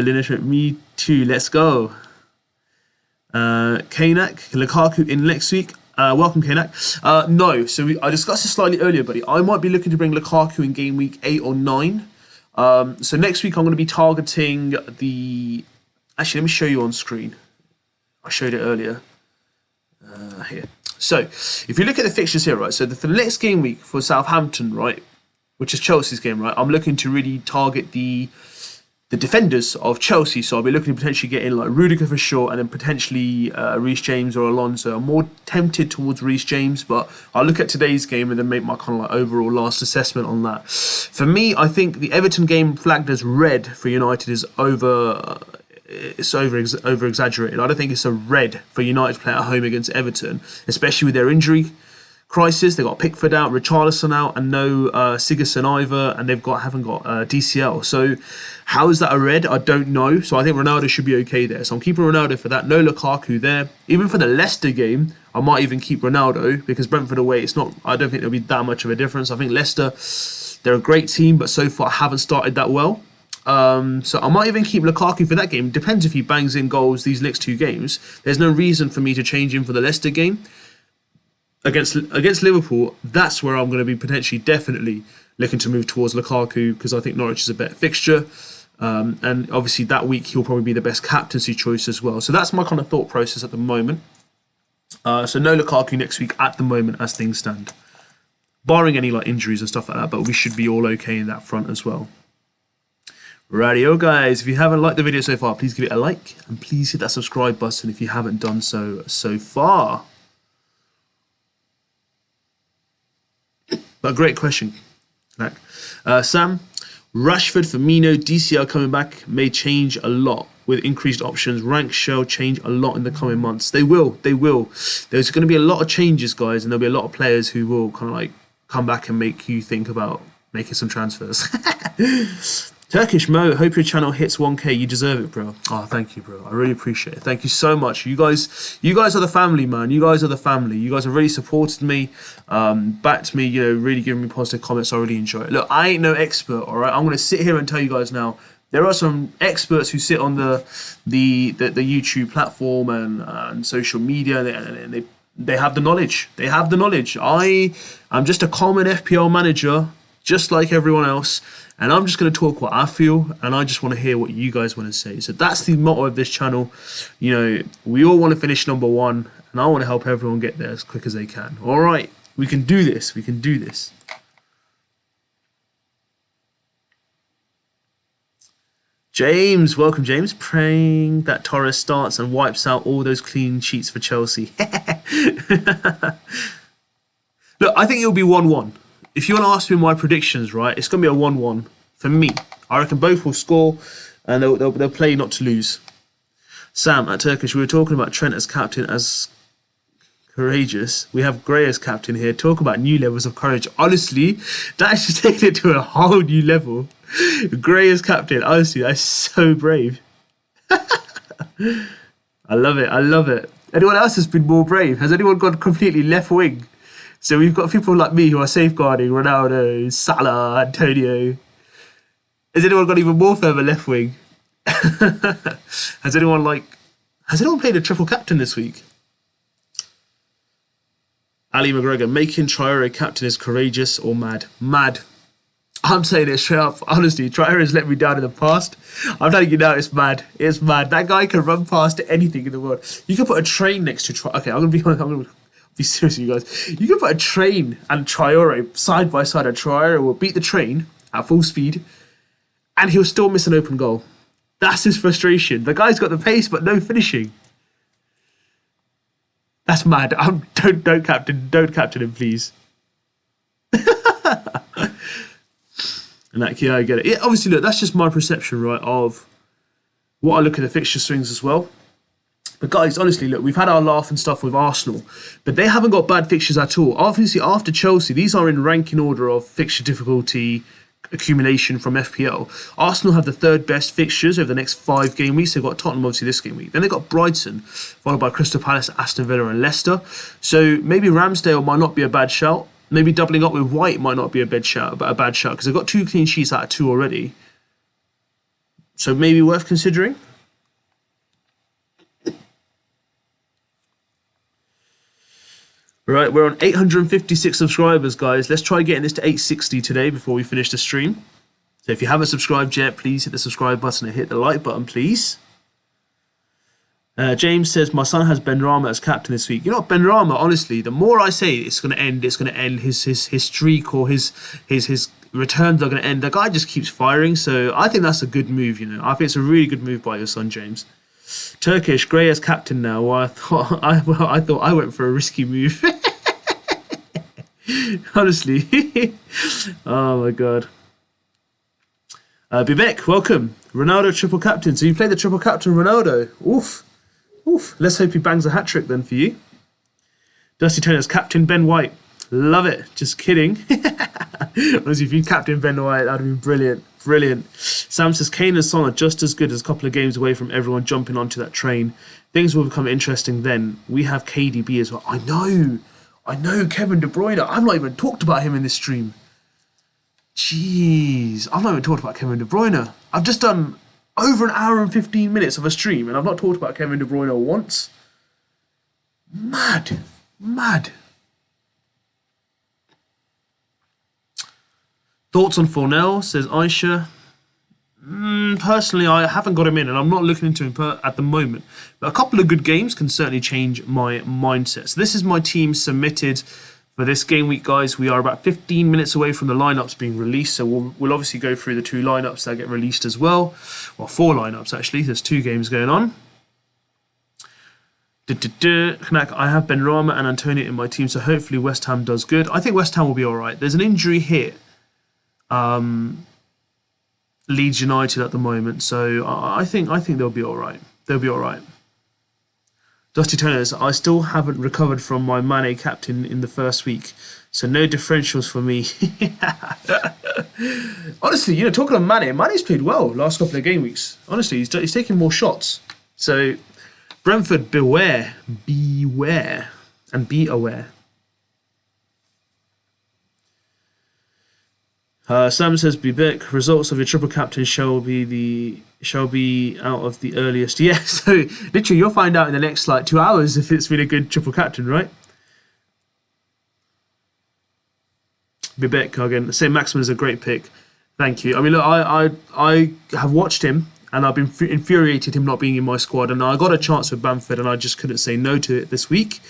Linesh, me too. Let's go. Kanak, Lukaku in next week. Welcome, Kanak. No, so I discussed this slightly earlier, buddy. I might be looking to bring Lukaku in game week 8 or 9. So next week I'm going to be targeting the... Actually, let me show you on screen. I showed it earlier. Here. So, if you look at the fixtures here, right, so for the next game week for Southampton, right, which is Chelsea's game, right, I'm looking to really target the defenders of Chelsea. So I'll be looking to potentially get in like Rudiger for sure, and then potentially Reece James or Alonso. I'm more tempted towards Reece James, but I'll look at today's game and then make my kind of like overall last assessment on that. For me, I think the Everton game flagged as red for United is over exaggerated. I don't think it's a red for United to play at home against Everton, especially with their injury crisis. They've got Pickford out, Richarlison out, and no Sigurdsson either, and haven't got DCL. So how is that a red? I don't know. So I think Ronaldo should be okay there. So I'm keeping Ronaldo for that. No Lukaku there. Even for the Leicester game, I might even keep Ronaldo because Brentford away, it's not. I don't think there'll be that much of a difference. I think Leicester, they're a great team, but so far haven't started that well. So I might even keep Lukaku for that game. Depends if he bangs in goals these next 2 games. There's no reason for me to change him for the Leicester game. Against Liverpool, that's where I'm going to be potentially definitely looking to move towards Lukaku because I think Norwich is a better fixture. And obviously that week he'll probably be the best captaincy choice as well. So that's my kind of thought process at the moment. So no Lukaku next week at the moment as things stand. Barring any like injuries and stuff like that, but we should be all okay in that front as well. Rightio guys, if you haven't liked the video so far, please give it a like and please hit that subscribe button if you haven't done so far. But great question. Sam, Rashford, Firmino, DCL coming back may change a lot with increased options. Rank shall change a lot in the coming months. They will. There's going to be a lot of changes, guys, and there'll be a lot of players who will kind of like come back and make you think about making some transfers. Turkish Mo, hope your channel hits 1K. You deserve it, bro. Oh, thank you, bro. I really appreciate it. Thank you so much. You guys are the family, man. You guys are the family. You guys have really supported me, backed me, you know, really giving me positive comments. I really enjoy it. Look, I ain't no expert, all right? I'm going to sit here and tell you guys now, there are some experts who sit on the YouTube platform and social media, and they have the knowledge. They have the knowledge. I am just a common FPL manager, just like everyone else. And I'm just going to talk what I feel, and I just want to hear what you guys want to say. So that's the motto of this channel. You know, we all want to finish #1, and I want to help everyone get there as quick as they can. All right, we can do this. We can do this. James, welcome, James. Praying that Torres starts and wipes out all those clean sheets for Chelsea. Look, I think it'll be 1-1. If you want to ask me my predictions, right, it's going to be a 1-1 for me. I reckon both will score and they'll play not to lose. Sam, at Turkish, we were talking about Trent as captain as courageous. We have Gray as captain here. Talk about new levels of courage. Honestly, that is just taking it to a whole new level. Gray as captain. Honestly, that's so brave. I love it. I love it. Anyone else has been more brave? Has anyone gone completely left wing? So we've got people like me who are safeguarding Ronaldo, Salah, Antonio. Has anyone got even more further left wing? Has anyone played a triple captain this week? Ali McGregor, making Traore captain is courageous or mad? Mad. I'm saying it straight up. Honestly, Traore has let me down in the past. I'm telling you now, it's mad. It's mad. That guy can run past anything in the world. You can put a train next to Traore. Okay, I'm gonna be serious, you guys. You can put a train and Traore side by side, and Traore will beat the train at full speed, and he'll still miss an open goal. That's his frustration. The guy's got the pace, but no finishing. That's mad. Don't captain him, please. And that, yeah, I get it. Yeah, obviously, look, that's just my perception, right, of what I look at the fixture swings as well. But guys, honestly, look, we've had our laugh and stuff with Arsenal, but they haven't got bad fixtures at all. Obviously, after Chelsea, these are in ranking order of fixture difficulty accumulation from FPL. Arsenal have the third best fixtures over the next 5 game weeks. They've got Tottenham, obviously, this game week. Then they've got Brighton, followed by Crystal Palace, Aston Villa and Leicester. So maybe Ramsdale might not be a bad shout. Maybe doubling up with White might not be a bad shout, because they've got 2 clean sheets out of 2 already. So maybe worth considering. Right, we're on 856 subscribers, guys. Let's try getting this to 860 today before we finish the stream. So if you haven't subscribed yet, please hit the subscribe button and hit the like button, please. James says, my son has Benrahma as captain this week. You know what, Benrahma, honestly, the more I say it's going to end, his streak or his returns are going to end. The guy just keeps firing, so I think that's a good move, you know. I think it's a really good move by your son, James. Turkish, Gray as captain now. Well, I thought I went for a risky move. Honestly. Oh my god. Bibek, welcome. Ronaldo triple captain. So you played the triple captain Ronaldo. Oof. Oof. Let's hope he bangs a hat-trick then for you. Dusty Turner's captain Ben White. Love it. Just kidding. Honestly, if you captain Ben White, that would have been brilliant. Brilliant. Sam says, Kane and Son are just as good as a couple of games away from everyone jumping onto that train. Things will become interesting then. We have KDB as well. I know Kevin De Bruyne. I've not even talked about him in this stream. Jeez. I've not even talked about Kevin De Bruyne. I've just done over an hour and 15 minutes of a stream and I've not talked about Kevin De Bruyne once. Mad. Mad. Thoughts on Fornell, says Aisha. Personally, I haven't got him in and I'm not looking into him at the moment. But a couple of good games can certainly change my mindset. So this is my team submitted for this game week, guys. We are about 15 minutes away from the lineups being released. So we'll obviously go through the 2 lineups that get released as well. Well, 4 lineups, actually. There's 2 games going on. Knack, I have Benrahma and Antonio in my team, so hopefully West Ham does good. I think West Ham will be all right. There's an injury hit. Leeds United at the moment, so I think they'll be all right. They'll be all right. Dusty Turners, I still haven't recovered from my Mane captain in the first week, so no differentials for me. Honestly, you know, talking of Mane's played well last couple of game weeks. Honestly, he's taking more shots. So Brentford, beware, and be aware. Sam says, Bibek, results of your triple captain shall be out of the earliest. Yeah, so literally you'll find out in the next like 2 hours if it's been a good triple captain, right? Bibek again. St. Maximin is a great pick. Thank you. I mean, look, I have watched him and I've been infuriated him not being in my squad, and I got a chance with Bamford and I just couldn't say no to it this week.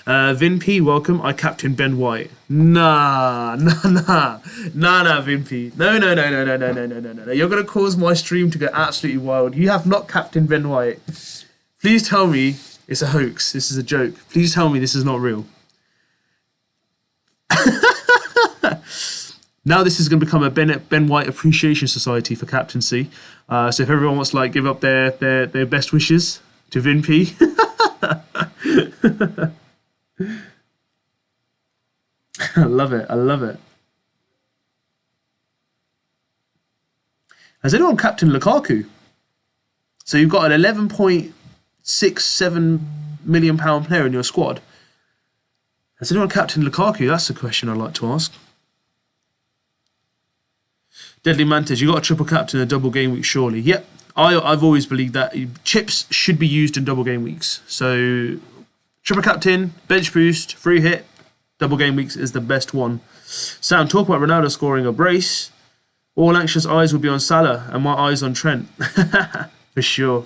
Vin P, welcome. I captain Ben White. Nah, Vin P. No. You're going to cause my stream to go absolutely wild. You have not captained Ben White. Please tell me it's a hoax. This is a joke. Please tell me this is not real. Now this is going to become a Ben White Appreciation Society for captaincy. So if everyone wants to like give up their best wishes to Vin P. I love it. Has anyone captained Lukaku? So you've got an £11.67 million player in your squad. Has anyone captained Lukaku? That's the question I'd like to ask. Deadly Mantis, you got a triple captain in a double game week, surely. Yep, I've always believed that chips should be used in double game weeks. So triple captain, bench boost, free hit, double game weeks is the best one. Sam, talk about Ronaldo scoring a brace. All anxious eyes will be on Salah and my eyes on Trent. For sure.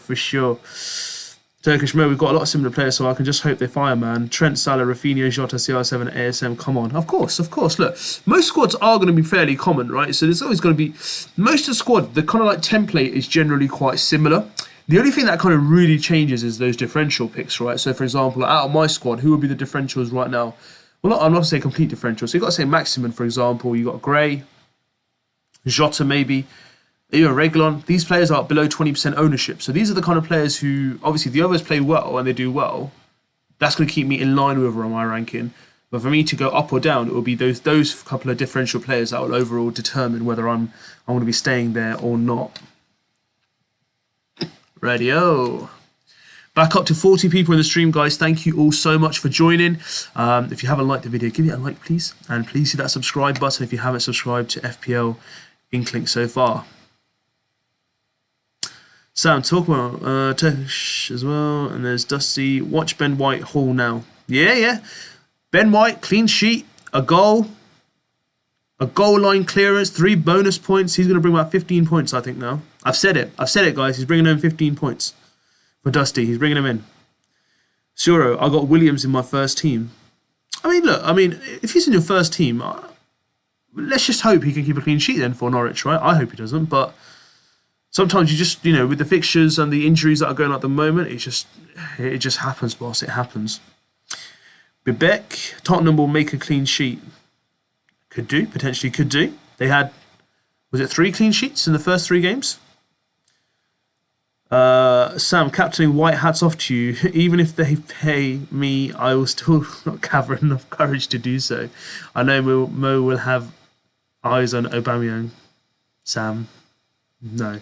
Turkish Mo, we've got a lot of similar players, so I can just hope they fire, man. Trent, Salah, Rafinha, Jota, CR7, ASM, come on. Of course. Look, most squads are going to be fairly common, right? So there's always going to be... Most of the squad, the kind of like template is generally quite similar. The only thing that kind of really changes is those differential picks, right? So, for example, out of my squad, who would be the differentials right now? Well, I'm not saying complete differential. So you've got to say maximum, for example. You've got Gray, Jota maybe, even Reguilon. These players are below 20% ownership. So these are the kind of players who, obviously, if the others play well and they do well, that's going to keep me in line with my ranking. But for me to go up or down, it will be those couple of differential players that will overall determine whether I'm going to be staying there or not. Radio. Back up to 40 people in the stream, guys. Thank you all so much for joining. If you haven't liked the video, give it a like, please. And please hit that subscribe button if you haven't subscribed to FPL INKLING so far. Sam, talk about Turkish as well. And there's Dusty. Watch Ben White haul now. Yeah. Ben White, clean sheet, a goal line clearance, 3 bonus points. He's going to bring about 15 points, I think, now. I've said it, guys. He's bringing home 15 points. For Dusty, he's bringing him in. Suro, I got Williams in my first team. I mean, look, if he's in your first team, let's just hope he can keep a clean sheet then for Norwich, right? I hope he doesn't, but sometimes you just, with the fixtures and the injuries that are going on at the moment, it just happens, boss. It happens. Bibek, Tottenham will make a clean sheet. Potentially could do. They had, was it 3 clean sheets in the first 3 games? Sam, captaining White, hats off to you. Even if they pay me, I will still not gather enough courage to do so. I know Mo will have eyes on Aubameyang. Sam, no.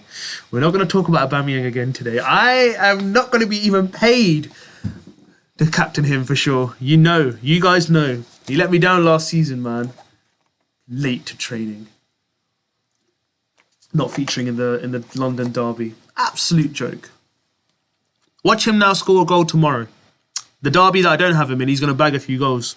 We're not going to talk about Aubameyang again today. I am not going to be even paid to captain him for sure. You guys know. He let me down last season, man. Late to training. Not featuring in the London derby. Absolute joke. Watch him now score a goal tomorrow. The derby that I don't have him in, he's going to bag a few goals.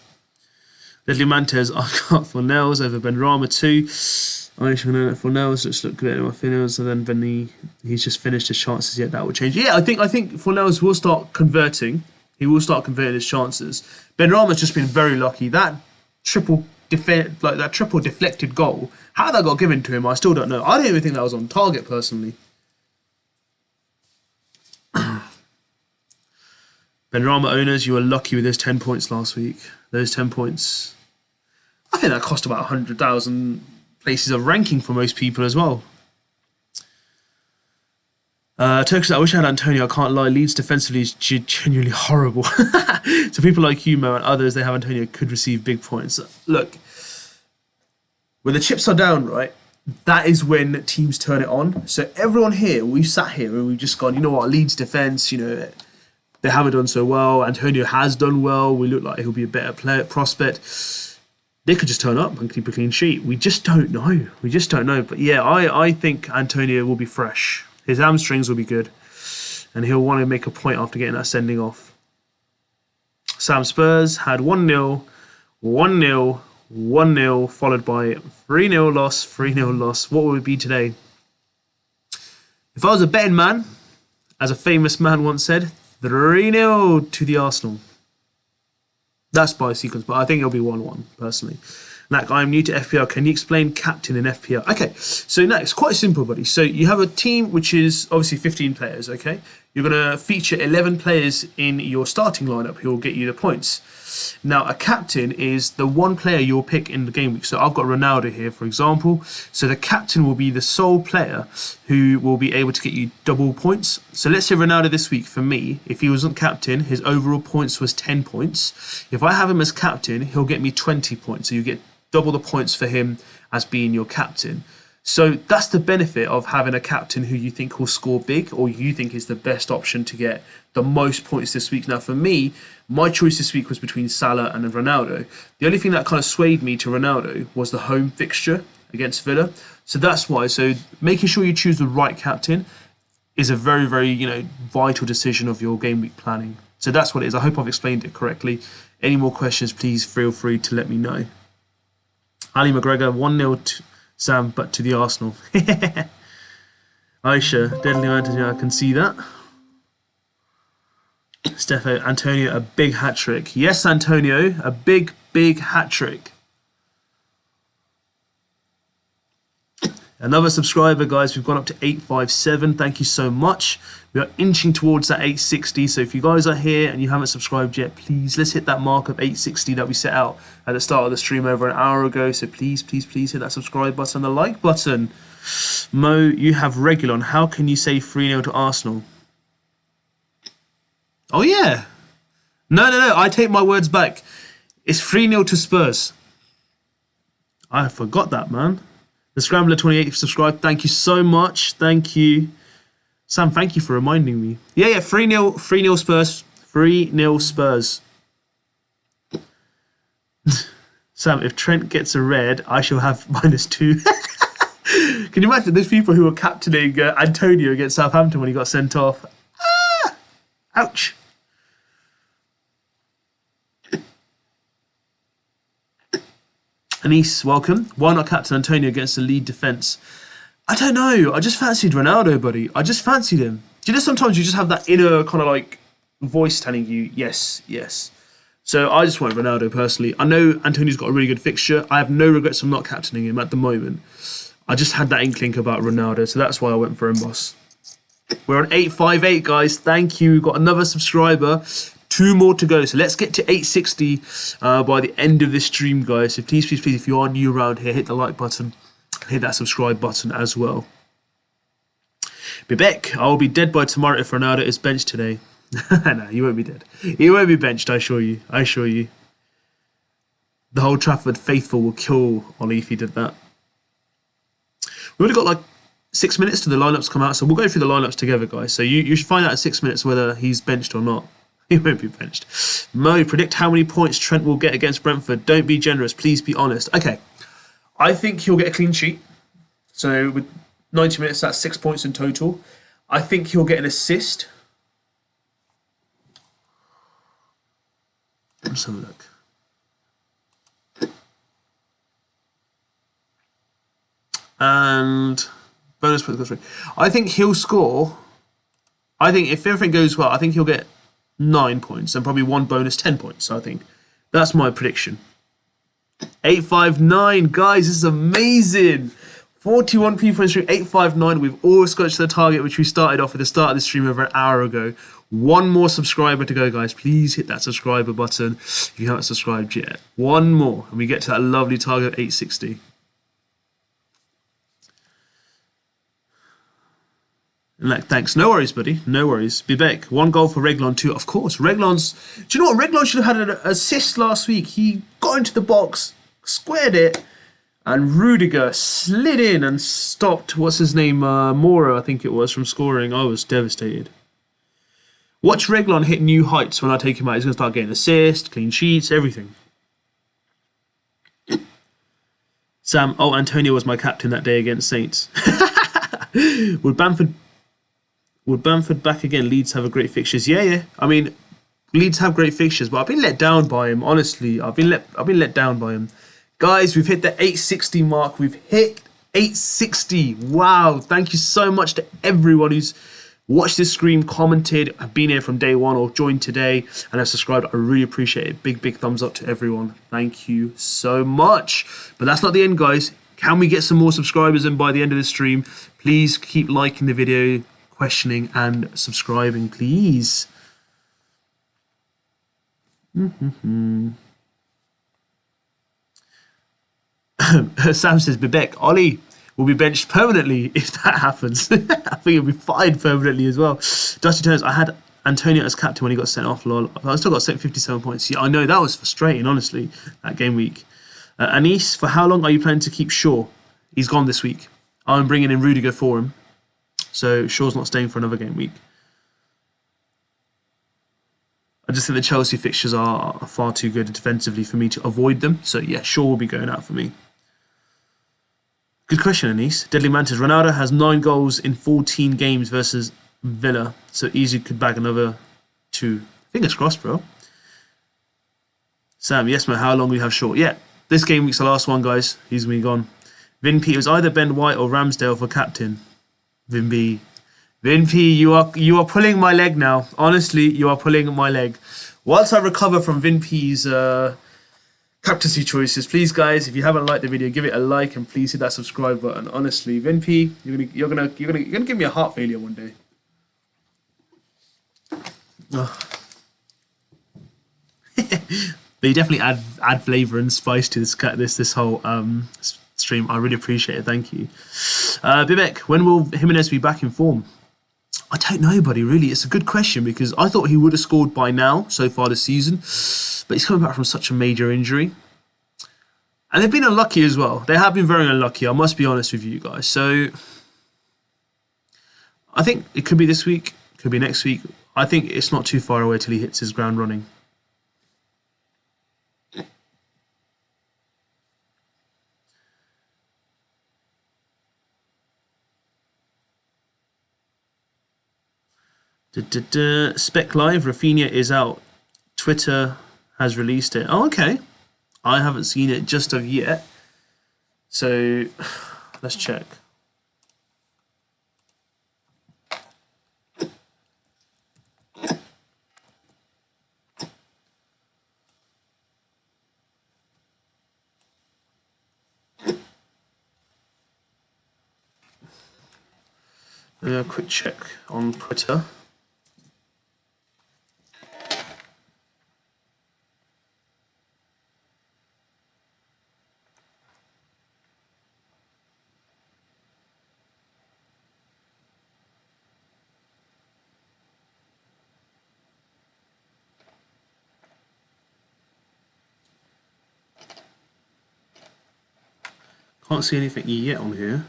Ledley Mantes, I got Fornells over Benrahma too. Fornells looks look good in my finals, and then he's just finished his chances yet. That will change. Yeah, I think Fornells will start converting. He will start converting his chances. Benrahma's just been very lucky. That triple deflected goal. How that got given to him, I still don't know. I don't even think that was on target personally. Benrahma owners, you were lucky with those 10 points last week. Those 10 points, I think that cost about 100,000 places of ranking for most people as well. Turkish, I wish I had Antonio. I can't lie. Leeds defensively is genuinely horrible. So people like you, Mo, and others, they have Antonio, could receive big points. Look, when the chips are down, right, that is when teams turn it on. So everyone here, we've sat here and we've just gone, you know what, Leeds defence, they haven't done so well. Antonio has done well. We look like he'll be a better player prospect. They could just turn up and keep a clean sheet. We just don't know. But yeah, I think Antonio will be fresh. His hamstrings will be good. And he'll want to make a point after getting that sending off. Sam Spurs had 1-0, 1-0, 1-0, followed by 3-0 loss, 3-0 loss. What would it be today? If I was a betting man, as a famous man once said, 3-0 to the Arsenal. That's by sequence, but I think it'll be 1-1, personally. Like, I'm new to FPL. Can you explain captain in FPL? Okay, so now it's quite simple, buddy. So you have a team which is obviously 15 players, okay? You're going to feature 11 players in your starting lineup who will get you the points. Now, a captain is the one player you'll pick in the game week. So I've got Ronaldo here, for example. So the captain will be the sole player who will be able to get you double points. So let's say Ronaldo this week, for me, if he wasn't captain, his overall points was 10 points. If I have him as captain, he'll get me 20 points. So you get double the points for him as being your captain. So that's the benefit of having a captain who you think will score big, or you think is the best option to get the most points this week. Now, for me, my choice this week was between Salah and Ronaldo. The only thing that kind of swayed me to Ronaldo was the home fixture against Villa. So that's why. So making sure you choose the right captain is a very, very, vital decision of your game week planning. So that's what it is. I hope I've explained it correctly. Any more questions, please feel free to let me know. Ali McGregor, 1-0 to Sam, but to the Arsenal. Aisha, deadly Antonio, I can see that. Stefo, Antonio, a big hat-trick. Yes, Antonio, a big, big hat-trick. Another subscriber, guys. We've gone up to 857. Thank you so much. We are inching towards that 860. So if you guys are here and you haven't subscribed yet, please, let's hit that mark of 860 that we set out at the start of the stream over an hour ago. So please, please, please hit that subscribe button and the like button. Mo, you have Regulon. How can you say 3-0 to Arsenal? Oh, yeah. No. I take my words back. It's 3-0 to Spurs. I forgot that, man. The Scrambler 28 subscribed. Thank you so much. Thank you. Sam, thank you for reminding me. Yeah, 3-0 Spurs. 3-0 Spurs. Sam, if Trent gets a red, I shall have -2. Can you imagine those people who were captaining Antonio against Southampton when he got sent off? Ah! Ouch. Anis, welcome. Why not captain Antonio against the lead defence? I don't know. I just fancied Ronaldo, buddy. I just fancied him. Do you know sometimes you just have that inner kind of like voice telling you, yes, yes. So I just went Ronaldo personally. I know Antonio's got a really good fixture. I have no regrets of not captaining him at the moment. I just had that inkling about Ronaldo, so that's why I went for him, boss. We're on 858, guys. Thank you. We've got another subscriber. 2 more to go. So let's get to 860 by the end of this stream, guys. So please, please, please, if you are new around here, hit the like button. Hit that subscribe button as well. Bibek, I will be dead by tomorrow if Ronaldo is benched today. No, you won't be dead. He won't be benched, I assure you. I assure you. The whole Trafford faithful will kill Ollie if he did that. We've only got like 6 minutes to the lineups come out, so we'll go through the lineups together, guys. So you should find out in 6 minutes whether he's benched or not. He won't be benched. Mo, predict how many points Trent will get against Brentford. Don't be generous. Please be honest. Okay. I think he'll get a clean sheet. So with 90 minutes, that's 6 points in total. I think he'll get an assist. Let's have a look. And bonus points. I think he'll score. I think if everything goes well, I think he'll get 9 points and probably 1 bonus 10 points. I think that's my prediction. 859, guys, this is amazing. 41 people in the stream. 859. We've all scratched the target which we started off at the start of the stream over an hour ago. 1 more subscriber to go, guys. Please hit that subscriber button if you haven't subscribed yet. 1 more, and we get to that lovely target of 860. Thanks. No worries, buddy. No worries. Bibek, 1 goal for Reglon, 2. Of course, Reglon's... Do you know what? Reglon should have had an assist last week. He got into the box, squared it, and Rudiger slid in and stopped, what's his name, Mora, I think it was, from scoring. I was devastated. Watch Reglon hit new heights when I take him out. He's going to start getting assists, clean sheets, everything. Sam, oh, Antonio was my captain that day against Saints. Would Bamford back again? Leeds have a great fixtures. Yeah. I mean, Leeds have great fixtures, but I've been let down by him. Honestly, I've been let down by him. Guys, we've hit the 860 mark. We've hit 860. Wow! Thank you so much to everyone who's watched this stream, commented, have been here from day one, or joined today and have subscribed. I really appreciate it. Big thumbs up to everyone. Thank you so much. But that's not the end, guys. Can we get some more subscribers in by the end of the stream? Please keep liking the video, questioning and subscribing, please. Sam says, Bibek, Ollie will be benched permanently if that happens. I think he'll be fired permanently as well. Dusty Turns, I had Antonio as captain when he got sent off, lol. I still got 57 points. Yeah, I know, that was frustrating, honestly, that game week. Anis, for how long are you planning to keep Shaw? He's gone this week. I'm bringing in Rudiger for him. So Shaw's not staying for another game week. I just think the Chelsea fixtures are far too good defensively for me to avoid them. So yeah, Shaw will be going out for me. Good question, Anis. Deadly Mantis. Ronaldo has 9 goals in 14 games versus Villa. So easy could bag another 2. Fingers crossed, bro. Sam, yes, man. How long will you have Shaw? Yeah, this game week's the last one, guys. He's going to be gone. Vin P, it was either Ben White or Ramsdale for captain. Vin P, you are pulling my leg now. Honestly, you are pulling my leg. Whilst I recover from Vin P's captaincy choices. Please, guys, if you haven't liked the video, give it a like and please hit that subscribe button. Honestly, Vinpy, you're gonna give me a heart failure one day. Oh. But you definitely add flavor and spice to this whole stream. I really appreciate it. Thank you. Vivek, when will Jimenez be back in form? I don't know, buddy. Really, it's a good question because I thought he would have scored by now so far this season, but he's coming back from such a major injury, and they've been unlucky as well. They have been very unlucky. I must be honest with you guys. So I think it could be this week, could be next week. I think it's not too far away till he hits his ground running. Spec Live, Rafinha is out. Twitter has released it. Oh, okay. I haven't seen it just of yet. So let's check. Quick check on Twitter. Can't see anything yet on here.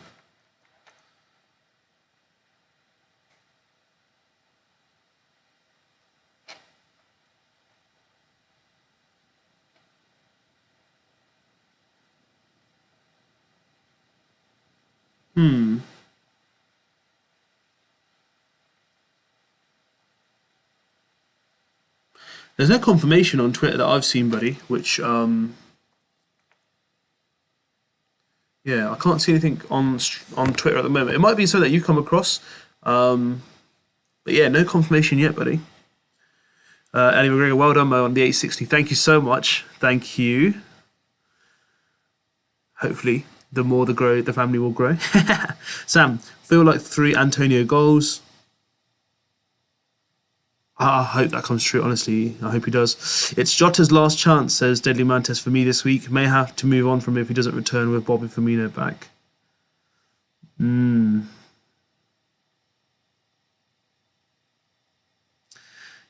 There's no confirmation on Twitter that I've seen, buddy, which, yeah, I can't see anything on Twitter at the moment. It might be something that you come across, but yeah, no confirmation yet, buddy. Ellie McGregor, well done, Mo, on the 860. Thank you so much. Thank you. Hopefully, the more the family will grow. Sam, feel like 3 Antonio goals. I hope that comes true, honestly. I hope he does. It's Jota's last chance, says Deadly Mantis, for me this week. May have to move on from him if he doesn't return with Bobby Firmino back.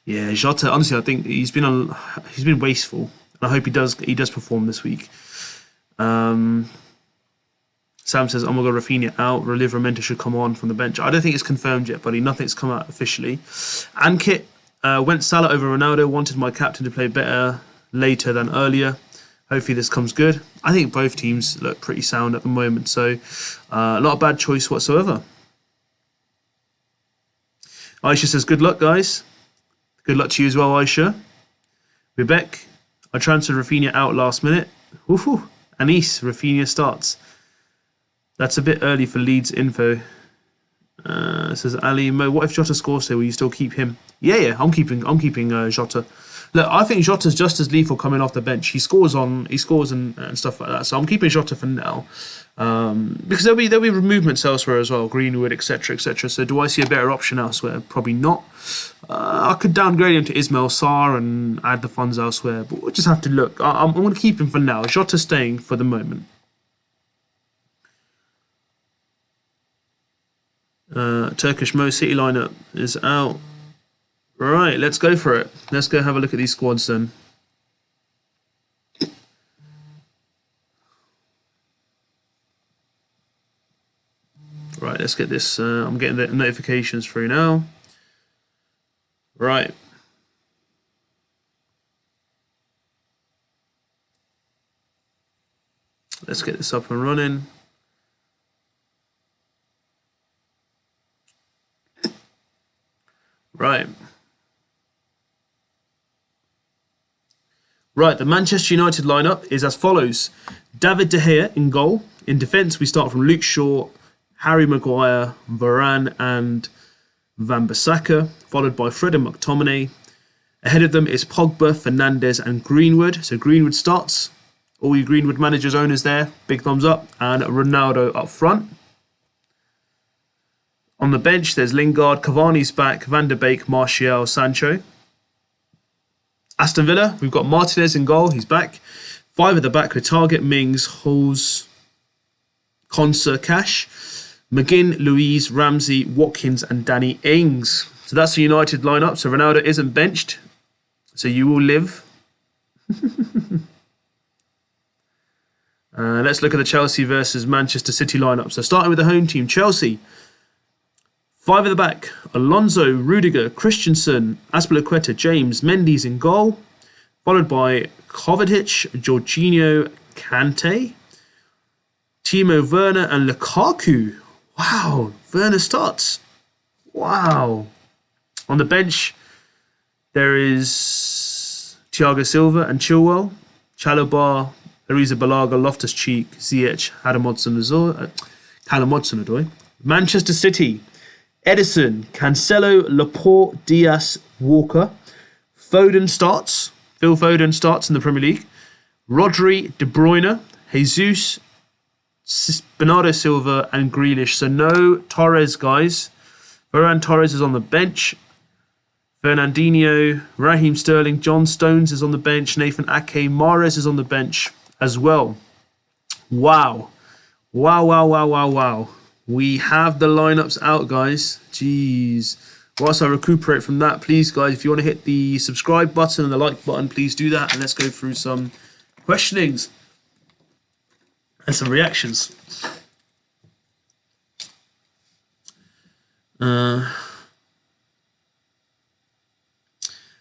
Yeah, Jota, honestly, I think he's been wasteful. I hope he does perform this week. Sam says, oh my god, Rafinha out. Livramento should come on from the bench. I don't think it's confirmed yet, buddy. Nothing's come out officially. Ankit went Salah over Ronaldo. Wanted my captain to play better later than earlier. Hopefully this comes good. I think both teams look pretty sound at the moment. So not a bad choice whatsoever. Aisha says, good luck, guys. Good luck to you as well, Aisha. Rebecca, I transferred Rafinha out last minute. Woohoo. Anis, Rafinha starts. That's a bit early for Leeds info. Says Ali Mo, what if Jota scores here? Will you still keep him? Yeah, I'm keeping Jota. Look, I think Jota's just as lethal coming off the bench. He scores and stuff like that. So I'm keeping Jota for now. Because there'll be movements elsewhere as well, Greenwood, etc., etc. So do I see a better option elsewhere? Probably not. I could downgrade him to Ismail Sarr and add the funds elsewhere, but we'll just have to look. I'm going to keep him for now. Jota's staying for the moment. Turkish Mo City lineup is out. Right, let's go for it. Let's go have a look at these squads then. Right, let's get this. I'm getting the notifications through now. Right. Let's get this up and running. Right. Right, the Manchester United lineup is as follows. David De Gea in goal. In defence, we start from Luke Shaw, Harry Maguire, Varane and Van Bissaka, followed by Fred and McTominay. Ahead of them is Pogba, Fernandes and Greenwood. So Greenwood starts. All you Greenwood managers owners there, big thumbs up. And Ronaldo up front. On the bench, there's Lingard, Cavani's back, Van der Beek, Martial, Sancho. Aston Villa, we've got Martinez in goal, he's back. 5 at the back with Target, Mings, Holes, Konsa, Cash, McGinn, Louise, Ramsey, Watkins and Danny Ings. So that's the United lineup. So Ronaldo isn't benched. So you will live. Let's look at the Chelsea versus Manchester City lineup. So starting with the home team, Chelsea. 5 at the back, Alonso, Rudiger, Christensen, Azpilicueta, James, Mendy's in goal. Followed by Kovacic, Jorginho, Kante, Timo Werner and Lukaku. Wow, Werner starts. Wow. On the bench, there is Thiago Silva and Chilwell, Chalobah, Arrizabalaga, Loftus-Cheek, Ziyech, Callum Hudson-Odoi. Manchester City, Edison, Cancelo, Laporte, Diaz, Walker. Foden starts. Phil Foden starts in the Premier League. Rodri, De Bruyne, Jesus, Bernardo Silva and Grealish. So no Torres, guys. Ferran Torres is on the bench. Fernandinho, Raheem Sterling, John Stones is on the bench. Nathan Ake, Mahrez is on the bench as well. Wow. Wow. We have the lineups out, guys. Jeez. Whilst I recuperate from that, please, guys, if you want to hit the subscribe button and the like button, please do that. And let's go through some questionings and some reactions.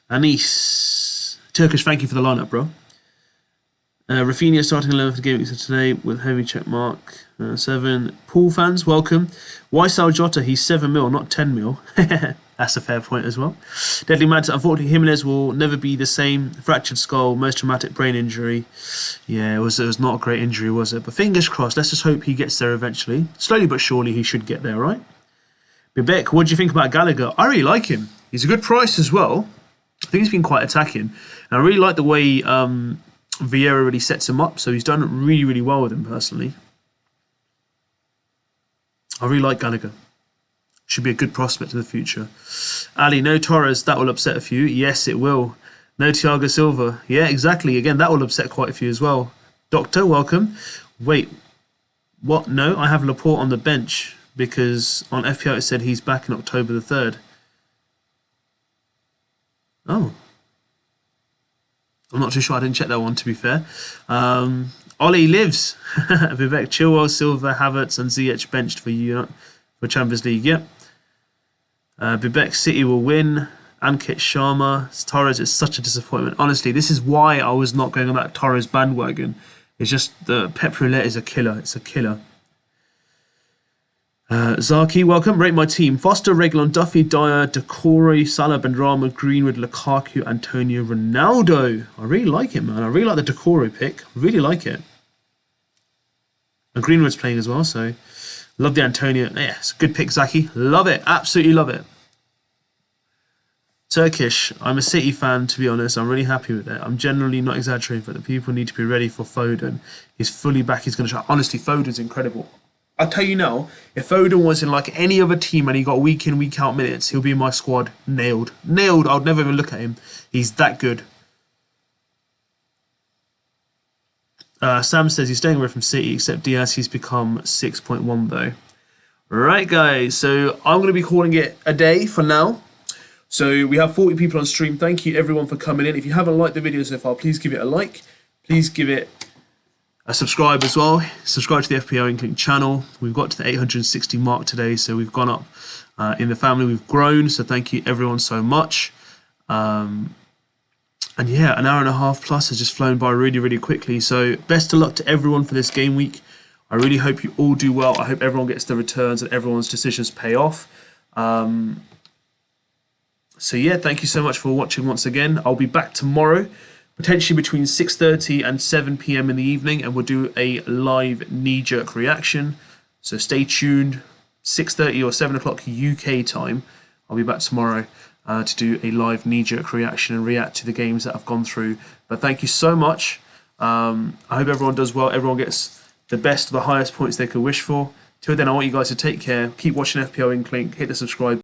Anis. Turkish, thank you for the lineup, bro. Rafinha starting 11 for the Gameweek today with heavy check mark. 7. Pool fans, welcome. Why Sal Jota? He's 7 mil, not 10 mil. That's a fair point as well. Deadly Mad. Unfortunately, Jimenez will never be the same. Fractured skull, most traumatic brain injury. Yeah, it was not a great injury, was it? But fingers crossed. Let's just hope he gets there eventually. Slowly but surely, he should get there, right? Bibek, what do you think about Gallagher? I really like him. He's a good price as well. I think he's been quite attacking. And I really like the way Vieira really sets him up. So he's done really well with him personally. I really like Gallagher. Should be a good prospect in the future. Ali, no Torres. That will upset a few. Yes, it will. No Thiago Silva. Yeah, exactly. Again, that will upset quite a few as well. Doctor, welcome. Wait, what? No, I have Laporte on the bench because on FPL it said he's back in October the 3rd. Oh. I'm not too sure. I didn't check that one, to be fair. Ollie lives. Vivek, Chilwell, Silva, Havertz and Ziyech benched for you for Champions League. Yep. Vivek, City will win. Ankit Sharma. Torres is such a disappointment. Honestly, this is why I was not going on that Torres bandwagon. It's just the Pep Roulette is a killer. It's a killer. Zaki, welcome. Rate my team. Foster, Reguilon, Duffy, Dyer, Decore, Salah, Benrahma, Greenwood, Lukaku, Antonio, Ronaldo. I really like it, man. I really like the Decore pick. Really like it. And Greenwood's playing as well, so love the Antonio. Yeah, it's a good pick, Zaki. Love it. Absolutely love it. Turkish. I'm a City fan, to be honest. I'm really happy with it. I'm generally not exaggerating, but the people need to be ready for Foden. He's fully back. He's going to try. Honestly, Foden's incredible. I'll tell you now, if Foden was in like any other team and he got week in, week out minutes, he'll be in my squad. Nailed. Nailed. I'd never even look at him. He's that good. Sam says he's staying away from City, except Diaz, he's become 6.1 though. Right, guys. So I'm going to be calling it a day for now. So we have 40 people on stream. Thank you everyone for coming in. If you haven't liked the video so far, please give it a like. Please give it a subscribe as well. Subscribe to the FPL INKLING channel. We've got to the 860 mark today, so we've gone up in the family. We've grown, so thank you everyone so much. And yeah, an hour and a half plus has just flown by really quickly. So best of luck to everyone for this game week. I really hope you all do well. I hope everyone gets the returns and everyone's decisions pay off. So yeah, thank you so much for watching once again. I'll be back tomorrow, potentially between 6:30 and 7 PM in the evening, and we'll do a live knee-jerk reaction. So stay tuned, 6:30 or 7 o'clock UK time. I'll be back tomorrow to do a live knee-jerk reaction and react to the games that I've gone through. But thank you so much. I hope everyone does well. Everyone gets the best, the highest points they could wish for. Till then, I want you guys to take care. Keep watching FPL INKLING. Hit the subscribe